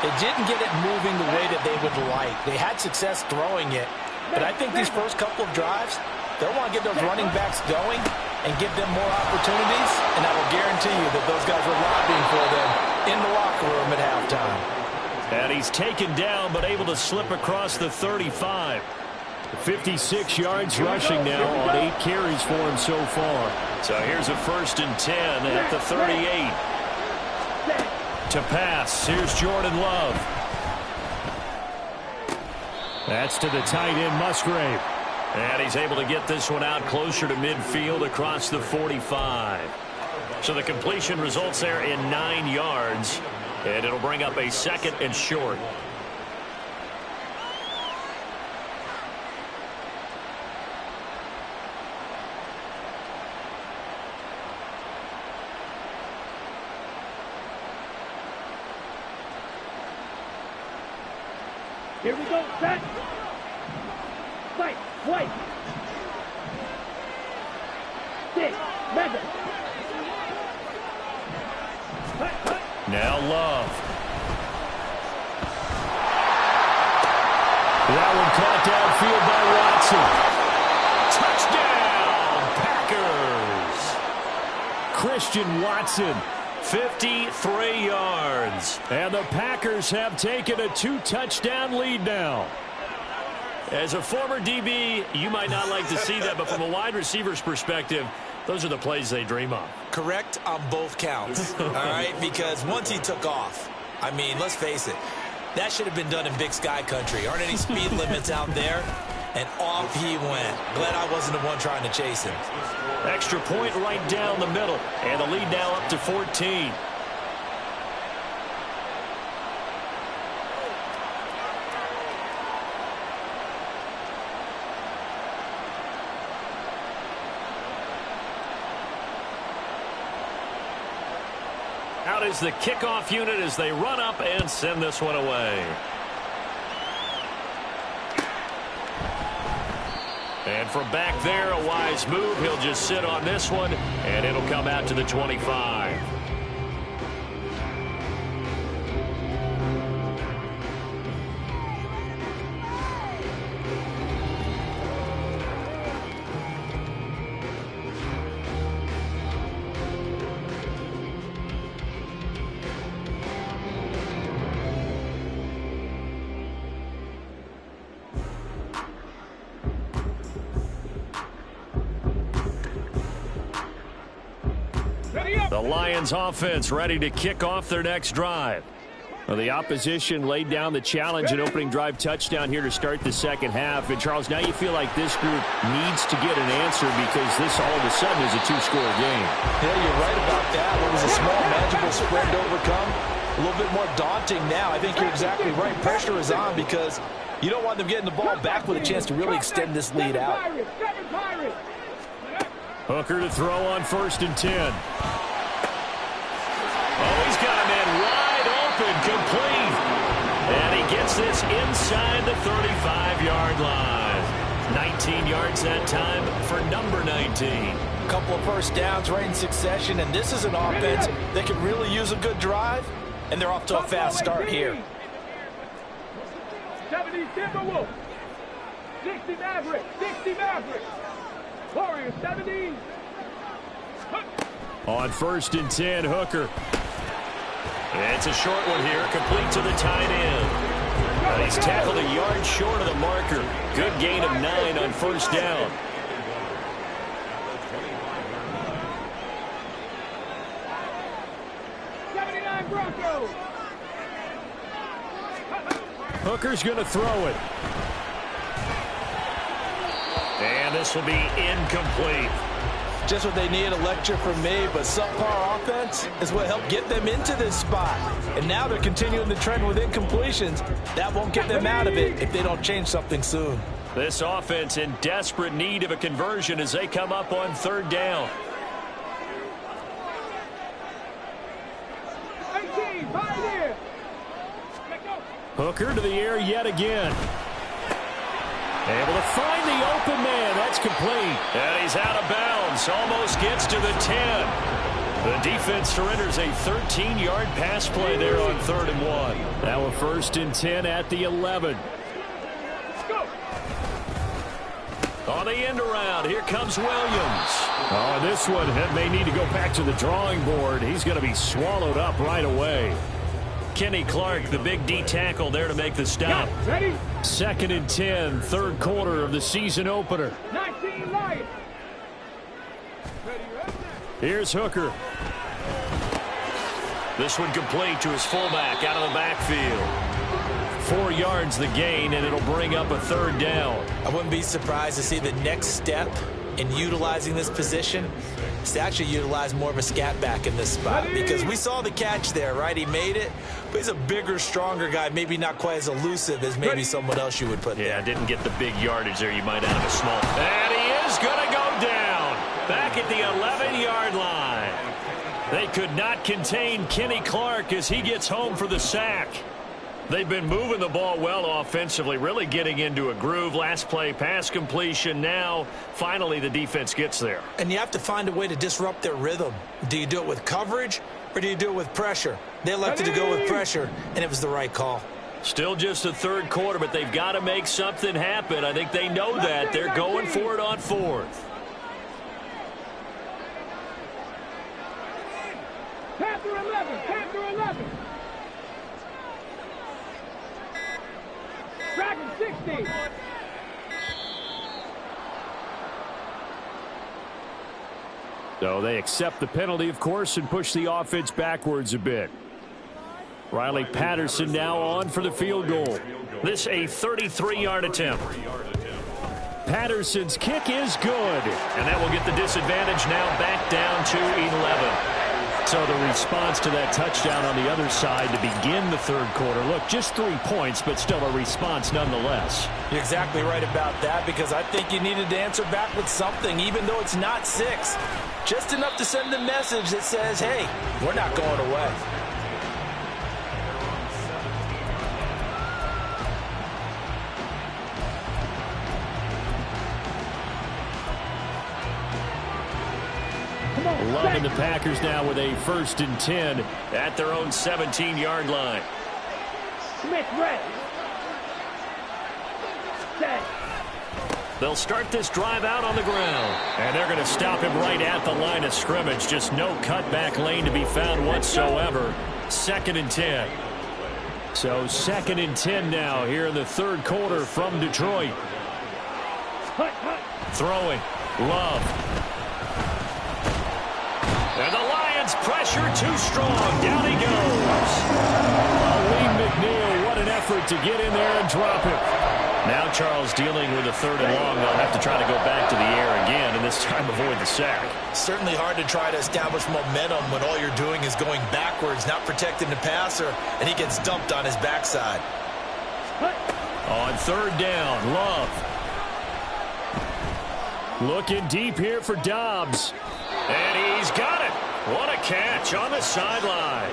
they didn't get it moving the way that they would like. They had success throwing it, but I think these first couple of drives, they'll want to get those running backs going and give them more opportunities, and I will guarantee you that those guys were lobbying for them in the locker room at halftime. And he's taken down but able to slip across the 35. 56 yards rushing now on 8 carries for him so far. So here's a 1st and 10 at the 38. To pass, here's Jordan Love. That's to the tight end, Musgrave. And he's able to get this one out closer to midfield across the 45. So the completion results there in 9 yards. And it'll bring up a 2nd and short. Here we go, set. Fight, white. Stick, mega. Now Love. That one caught downfield by Watson. Touchdown, Packers. Christian Watson, 53 yards. And the Packers have taken a 2-touchdown lead now. As a former DB, you might not like to see that, but from a wide receiver's perspective, those are the plays they dream of. Correct on both counts, all right? Because once he took off, I mean, let's face it, that should have been done in Big Sky country. Aren't any speed limits out there? And off he went. Glad I wasn't the one trying to chase him. Extra point right down the middle. And the lead now up to 14. out is the kickoff unit as they run up and send this one away. And from back there, a wise move. He'll just sit on this one, and it'll come out to the 25. The Lions offense ready to kick off their next drive. Well, the opposition laid down the challenge and opening drive touchdown here to start the second half. And, Charles, now you feel like this group needs to get an answer because this all of a sudden is a two-score game. Yeah, you're right about that. What was a small, manageable spread to overcome? A little bit more daunting now. I think you're exactly right. Pressure is on because you don't want them getting the ball back with a chance to really extend this lead out. Hooker to throw on 1st and 10. Oh, he's got a man wide open, complete. And he gets this inside the 35-yard line. 19 yards that time for number 19. A couple of first downs right in succession, and this is an offense that can really use a good drive, and they're off to a fast start here. 70 Timberwolves. 60 Mavericks. 60 Mavericks. Warriors 70. On 1st and 10, Hooker. It's a short one here, complete to the tight end. But he's tackled a yard short of the marker. Good gain of 9 on 1st down. Hooker's going to throw it. And this will be incomplete. Just what they need, a lecture from me, but subpar offense is what helped get them into this spot. And now they're continuing the trend with incompletions. That won't get them out of it if they don't change something soon. This offense in desperate need of a conversion as they come up on 3rd down. 18, pioneer. Hooker to the air yet again. Able to find the open man. That's complete. And he's out of bounds. Almost gets to the 10. The defense surrenders a 13-yard pass play there on 3rd and 1. Now a 1st and 10 at the 11. On the end around, here comes Williams. Oh, this one may need to go back to the drawing board. He's going to be swallowed up right away. Kenny Clark, the big D tackle there to make the stop. 2nd and 10, 3rd quarter of the season opener. 19 Lions. Here's Hooker. This one complete to his fullback out of the backfield. 4 yards the gain, and it'll bring up a 3rd down. I wouldn't be surprised to see the next step in utilizing this position is to actually utilize more of a scat back in this spot, because we saw the catch there, right? He made it, but he's a bigger, stronger guy, maybe not quite as elusive as maybe someone else you would put there. Yeah, didn't get the big yardage there you might out of a small. And he is going to go down back at the 11-yard line. They could not contain Kenny Clark as he gets home for the sack. They've been moving the ball well offensively, really getting into a groove. Last play, pass completion. Now, finally, the defense gets there. And you have to find a way to disrupt their rhythm. Do you do it with coverage, or do you do it with pressure? They elected to go with pressure, and it was the right call. Still just the 3rd quarter, but they've got to make something happen. I think they know that. They're going for it on 4th. Panther 11, Panther 11. Dragon 60. So they accept the penalty, of course, and push the offense backwards a bit. Riley Patterson now on for the field goal. This a 33-yard attempt. Patterson's kick is good. And that will get the disadvantage now back down to 11. So the response to that touchdown on the other side to begin the 3rd quarter. Look, just 3 points, but still a response nonetheless. You're exactly right about that, because I think you needed to answer back with something, even though it's not 6. Just enough to send the message that says, hey, we're not going away. Love and the Packers now with a 1st and 10 at their own 17-yard line. Smith ready. Set. They'll start this drive out on the ground. And they're going to stop him right at the line of scrimmage. Just no cutback lane to be found whatsoever. 2nd and 10. So 2nd and 10 now here in the 3rd quarter from Detroit. Throwing. Love. And the Lions pressure too strong. Down he goes. Lee McNeil, what an effort to get in there and drop it. Now Charles dealing with a 3rd and long. They'll have to try to go back to the air again, and this time avoid the sack. Certainly hard to try to establish momentum when all you're doing is going backwards, not protecting the passer, and he gets dumped on his backside. On 3rd down, Love. Looking deep here for Dobbs. And he's got it. What a catch on the sideline.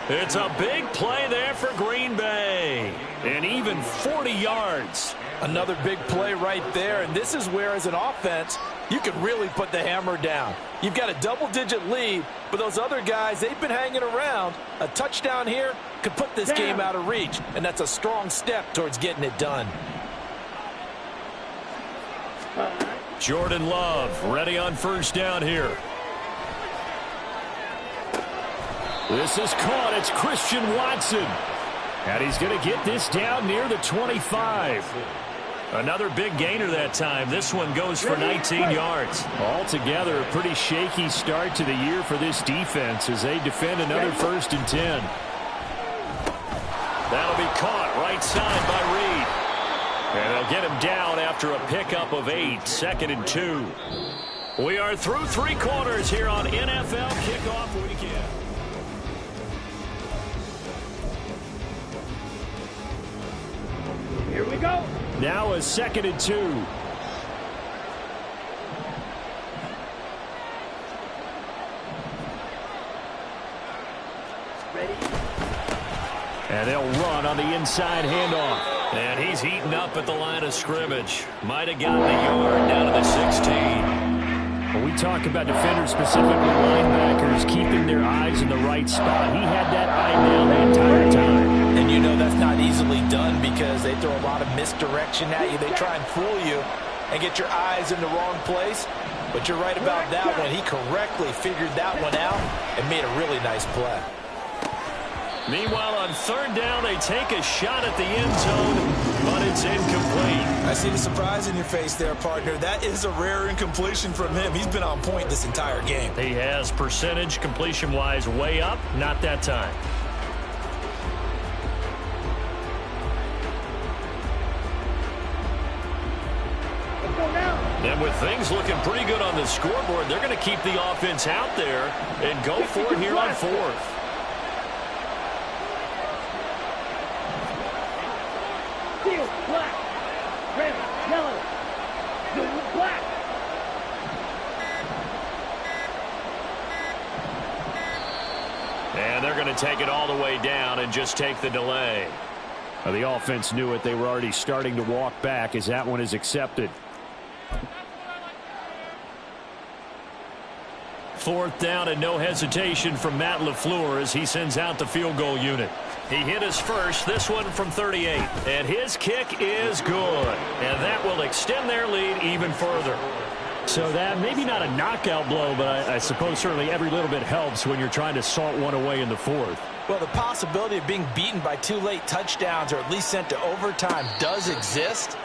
It's a big play there for Green Bay. And even 40 yards. Another big play right there. And this is where, as an offense, you can really put the hammer down. You've got a double-digit lead, but those other guys, they've been hanging around. A touchdown here could put this game out of reach. And that's a strong step towards getting it done. Jordan Love ready on 1st down here. This is caught. It's Christian Watson. And he's going to get this down near the 25. Another big gainer that time. This one goes for 19 yards. Altogether, a pretty shaky start to the year for this defense as they defend another 1st and 10. That'll be caught right side by Reed. And they'll get him down after a pickup of 8. 2nd and 2. We are through 3 quarters here on NFL Kickoff Weekend. Here we go. Now a 2nd and 2. Ready. And they'll run on the inside handoff. And he's heating up at the line of scrimmage. Might have gotten a yard down to the 16. When we talk about defenders, specifically linebackers, keeping their eyes in the right spot, he had that eye down the entire time. And you know that's not easily done because they throw a lot of misdirection at you. They try and fool you and get your eyes in the wrong place. But you're right about that one. He correctly figured that one out and made a really nice play. Meanwhile, on 3rd down, they take a shot at the end zone, but it's incomplete. I see the surprise in your face there, partner. That is a rare incompletion from him. He's been on point this entire game. He has percentage completion-wise way up, not that time. And with things looking pretty good on the scoreboard, they're going to keep the offense out there and go for it here on 4th. Steel, black, red, yellow, blue, black. And they're going to take it all the way down and just take the delay. Well, the offense knew it. They were already starting to walk back as that one is accepted. 4th down and no hesitation from Matt LaFleur as he sends out the field goal unit. He hit his first, this one from 38. And his kick is good. And that will extend their lead even further. So that maybe not a knockout blow, but I suppose certainly every little bit helps when you're trying to salt one away in the 4th. Well, the possibility of being beaten by 2 late touchdowns or at least sent to overtime does exist.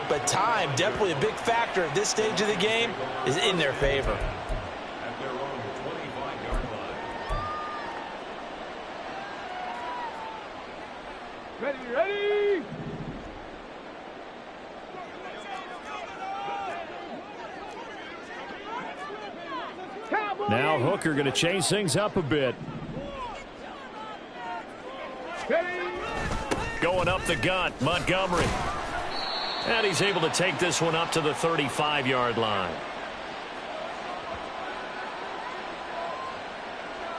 But time, definitely a big factor at this stage of the game, is in their favor. Ready, ready. Now Hooker going to change things up a bit. Going up the gut, Montgomery. And he's able to take this one up to the 35-yard line.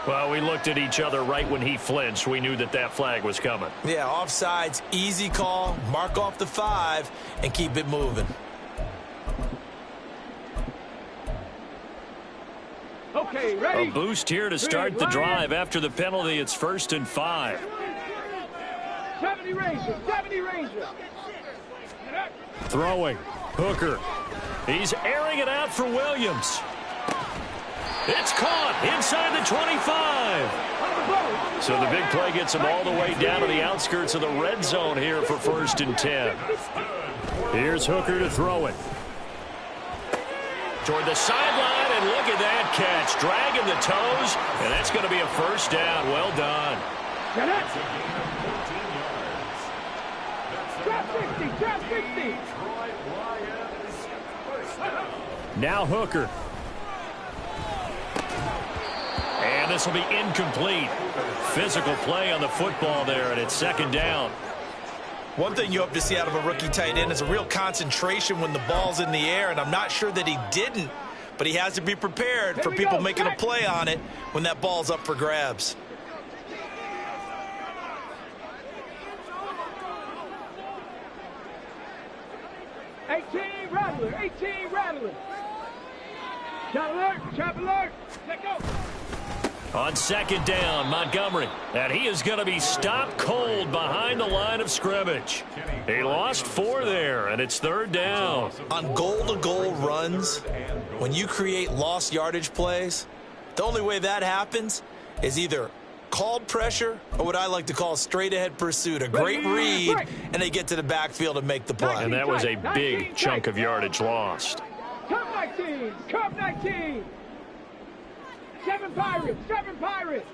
Well, we looked at each other right when he flinched. We knew that that flag was coming. Yeah, offsides, easy call. Mark off the 5 and keep it moving. Okay, ready? A boost here to start the drive. After the penalty, it's 1st and 5. 70 Rangers, 70 Rangers. Throwing. Hooker. He's airing it out for Williams. It's caught inside the 25. So the big play gets him all the way down to the outskirts of the red zone here for 1st and 10. Here's Hooker to throw it. Toward the sideline, and look at that catch. Dragging the toes, and that's going to be a 1st down. Well done. Trap 60. Now Hooker. And this will be incomplete. Physical play on the football there, and it's 2nd down. One thing you hope to see out of a rookie tight end is a real concentration when the ball's in the air, and I'm not sure that he didn't, but he has to be prepared for people making a play on it when that ball's up for grabs. Rattler, 18 Rattler. Chop alert, let go. On 2nd down, Montgomery. And he is going to be stopped cold behind the line of scrimmage. He lost 4 there, and it's 3rd down. On goal-to-goal runs, when you create lost yardage plays, the only way that happens is either called pressure or what I like to call straight-ahead pursuit. A great read, and they get to the backfield and make the play. And that was a big chunk of yardage lost. Cup 19, Cup 19. 7 Pirates, 7 Pirates.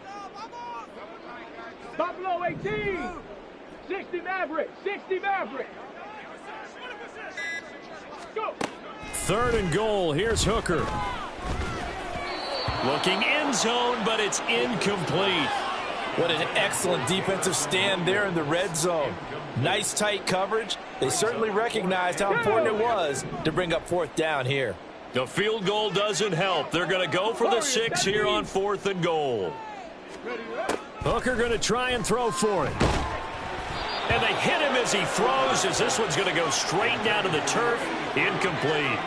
Buffalo 18. 60 Maverick, 60 Maverick. Go. 3rd and goal. Here's Hooker. Looking end zone, but it's incomplete. What an excellent defensive stand there in the red zone. Nice tight coverage. They certainly recognized how important it was to bring up 4th down here. The field goal doesn't help. They're going to go for the 6 here on 4th and goal. Hooker going to try and throw for it. And they hit him as he throws, as this one's going to go straight down to the turf. Incomplete.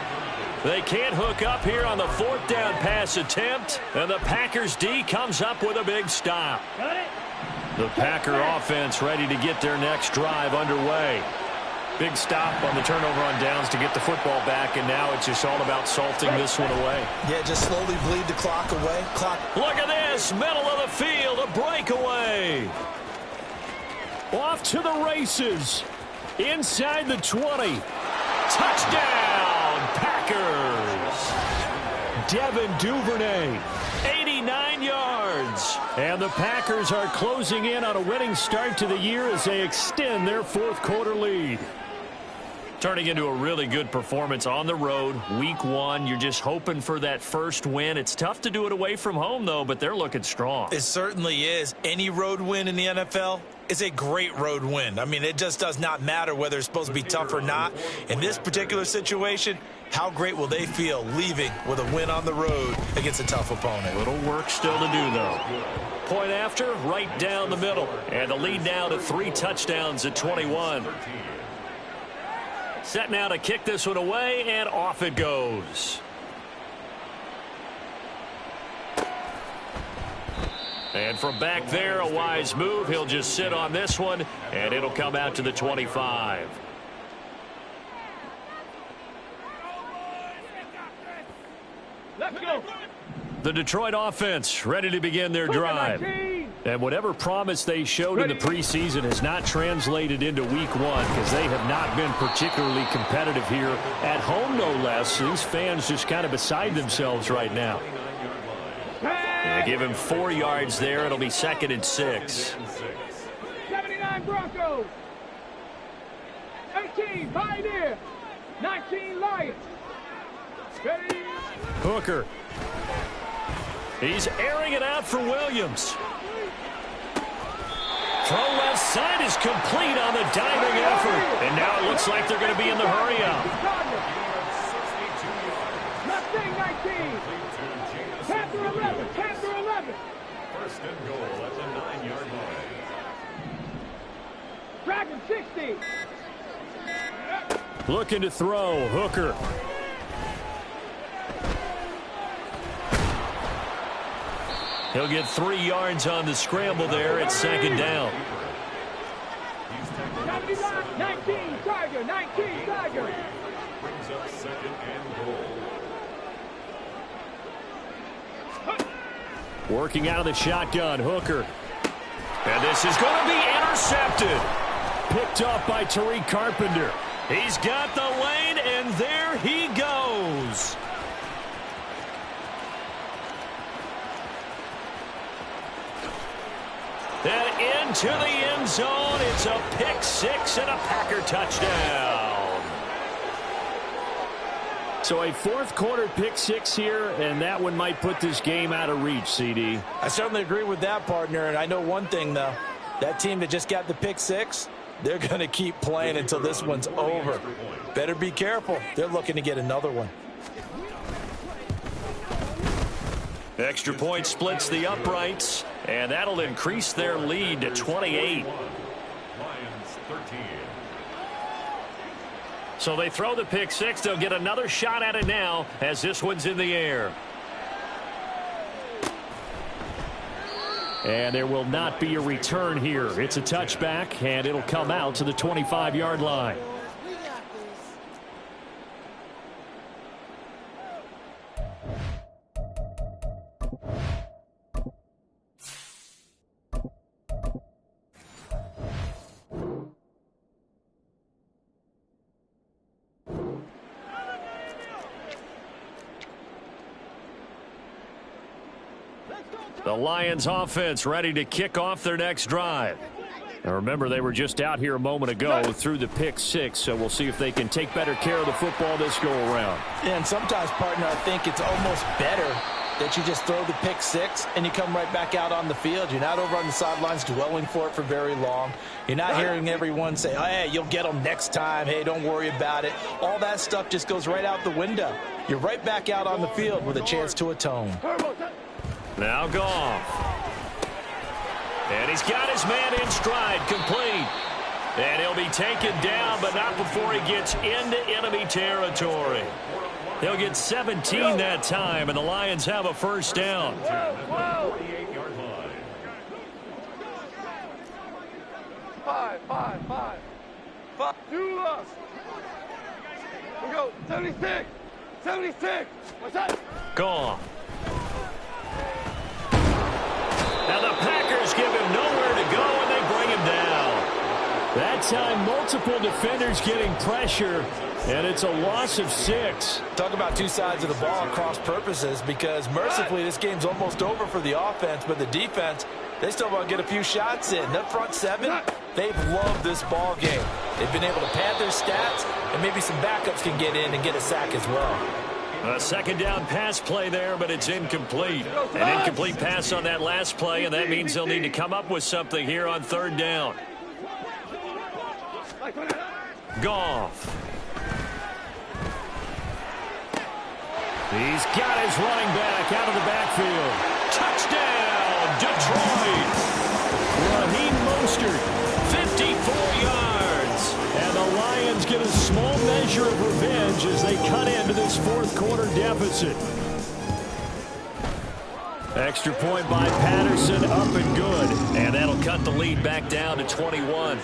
They can't hook up here on the 4th down pass attempt, and the Packers D comes up with a big stop. The Packer offense ready to get their next drive underway. Big stop on the turnover on downs to get the football back, and now it's just all about salting this one away. Yeah, just slowly bleed the clock away. Look at this, middle of the field, a breakaway. Off to the races. Inside the 20. Touchdown, Packers. Devin Duvernay, 89 yards. And the Packers are closing in on a winning start to the year as they extend their 4th quarter lead. Turning into a really good performance on the road, week 1. You're just hoping for that first win. It's tough to do it away from home, though, but they're looking strong. It certainly is. Any road win in the NFL is a great road win. I mean, it just does not matter whether it's supposed to be tough or not. In this particular situation, how great will they feel leaving with a win on the road against a tough opponent? Little work still to do, though. Point after, right down the middle. And the lead now to 3 touchdowns at 21. Set now to kick this one away, and off it goes. And from back there, a wise move. He'll just sit on this one, and it'll come out to the 25. Let's go. The Detroit offense ready to begin their drive. And whatever promise they showed in the preseason has not translated into week 1 because they have not been particularly competitive here at home, no less. These fans just kind of beside themselves right now. They give him 4 yards there. It'll be 2nd and 6. 79 Broncos. 18 Pioneer. 19 Lions. Ready. Hooker. He's airing it out for Williams. Throw left side is complete on the diving effort. And now it looks like they're going to be in the hurry up. Left wing 19. Panther 11. Panther 11. First and goal at the 9-yard line. Dragon 60. Looking to throw, Hooker. He'll get 3 yards on the scramble there at second down. 19, Tiger, 19, Tiger. Brings up second and goal. Working out of the shotgun, Hooker. And this is going to be intercepted. Picked off by Tariq Carpenter. He's got the lane, and there he goes. And into the end zone. It's a pick six and a Packer touchdown. So a fourth quarter pick six here, and that one might put this game out of reach, CD. I certainly agree with that, partner. And I know one thing, though. That team that just got the pick six, they're going to keep playing until this one's over. Better be careful. They're looking to get another one. Extra point splits the uprights, and that'll increase their lead to 28. Lions 13. So they throw the pick six. They'll get another shot at it now as this one's in the air. And there will not be a return here. It's a touchback, and it'll come out to the 25-yard line. The Lions offense ready to kick off their next drive. Now remember, they were just out here a moment ago through the pick six, so we'll see if they can take better care of the football this go around. Yeah, and sometimes, partner, I think it's almost better that you just throw the pick six and you come right back out on the field. You're not over on the sidelines dwelling for it for very long. You're not hearing everyone say, oh, hey, you'll get them next time. Hey, don't worry about it. All that stuff just goes right out the window. You're right back out on the field with a chance to atone. Now Goff. And he's got his man in stride, complete. And he'll be taken down, but not before he gets into enemy territory. They'll get 17 that time, and the Lions have a first down. 48-yard line. 5. Do us. We go. 76. What's that? Goff. Now the Packers give him nowhere to go, and they bring him down. That time, multiple defenders getting pressure, and it's a loss of 6. Talk about two sides of the ball cross purposes, because mercifully this game's almost over for the offense, but the defense, they still want to get a few shots in. That front seven, they've loved this ball game. They've been able to pad their stats, and maybe some backups can get in and get a sack as well. A second down pass play there, but it's incomplete. An incomplete pass on that last play, and that means they'll need to come up with something here on third down. Goff. He's got his running back out of the backfield. Touchdown, Detroit. Raheem Mostert, 54 yards. And the Lions get a small measure of revenge as they cut into this fourth quarter deficit. Extra point by Patterson, up and good. And that'll cut the lead back down to 21.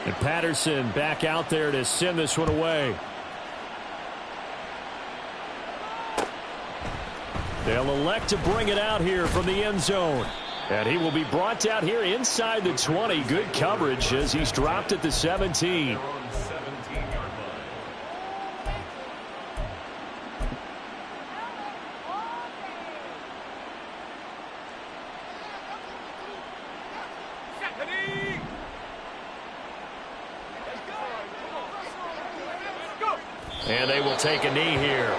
And Patterson back out there to send this one away. They'll elect to bring it out here from the end zone. And he will be brought out here inside the 20. Good coverage as he's dropped at the 17. And they will take a knee here.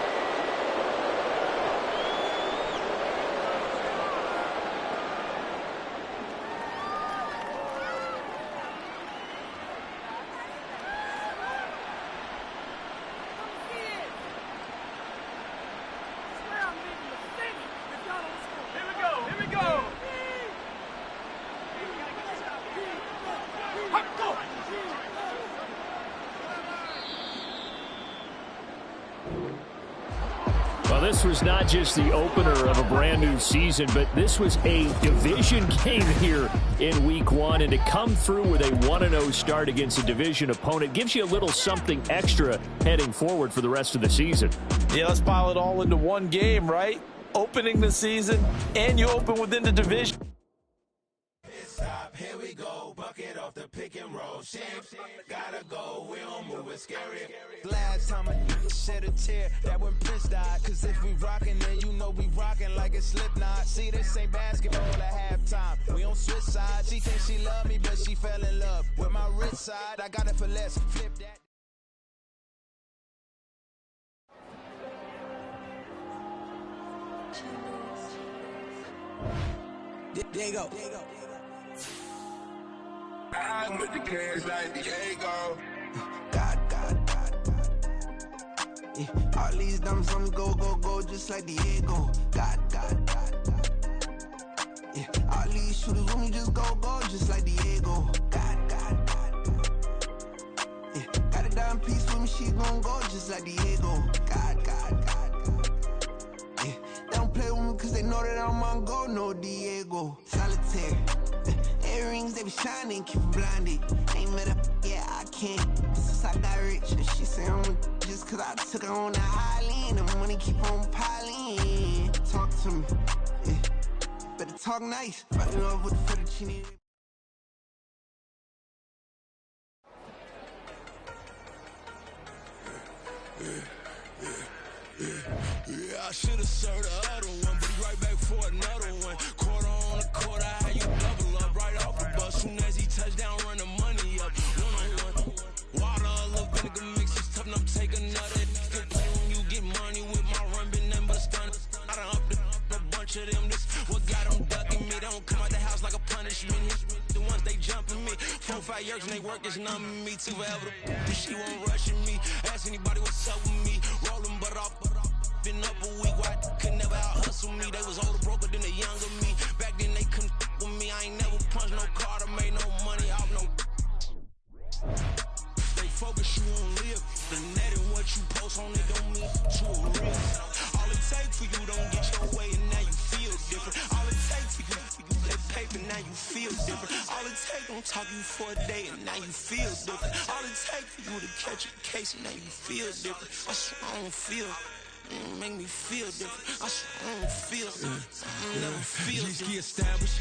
this was not just the opener of a brand new season, but this was a division game here in week 1. And to come through with a 1-0 start against a division opponent gives you a little something extra heading forward for the rest of the season. Yeah, let's pile it all into one game, right? Opening the season, and you open within the division. Stop, here we go, bucket off the pick and roll. Gotta go, we don't move it scary. Last time I shed a tear, that when Prince died. Cause if we rockin', then you know we rockin' like a Slipknot. See, this ain't basketball at halftime. We on switch sides. She thinks she love me, but she fell in love with my rich side. I got it for less, flip that. There you go. I'm with the cash like Diego. God. Yeah, all these dumps on go, just like Diego. God. Yeah, all these shooters when we just go, just like Diego. God. Yeah, got a dime piece with me, she gon' go, just like Diego. God. Yeah, they don't play with me cause they know that I'm on go, no Diego. Solitaire. Earrings, they be shining, keep them blinded. Ain't met up, yeah, I can't. Since I got rich, she say I'm just cause I took her on the island. The money keep on piling. Talk to me, yeah. Better talk nice. Fucking up with the fettuccine. Yeah, I should've served the other one, but he right back for another one. Quarter on the quarter, how you double up right off the bus. Soon as he touch down, run the money up. One-on-one. Water, a little vinegar mix, it's tough enough, take another. Good play when you get money with my run, been nothing but a stun. I done up a bunch of them, this what got them ducking me. They don't come out the house like a punishment. The ones they jumping me. 4-5 years and they work is numbing me. Too forever, she won't rushing me. Ask anybody what's up with me. Rolling butt off. Been up a week, why could never out hustle me? They was older, broker than the younger me. Back then they couldn't with me. I ain't never punched no card or made no money off no. Stay focused, you won't live. The net and what you post on it don't mean to a real. All it takes for you don't get your way and now you feel different. All it takes for you that paper, now you feel different. All it takes don't talk you for a day and now you feel different. All it takes for you to catch a case and now you feel different. I swear I don't feel. Make me feel different. I swear I don't feel. I never feel different. G-Ski established.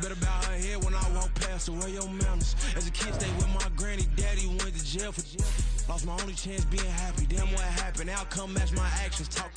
Better bow her head when I walk past the way your mountains. As a kid, stayed with my granny. Daddy went to jail for jail. Lost my only chance being happy. Damn what happened. Outcome match my actions. Talk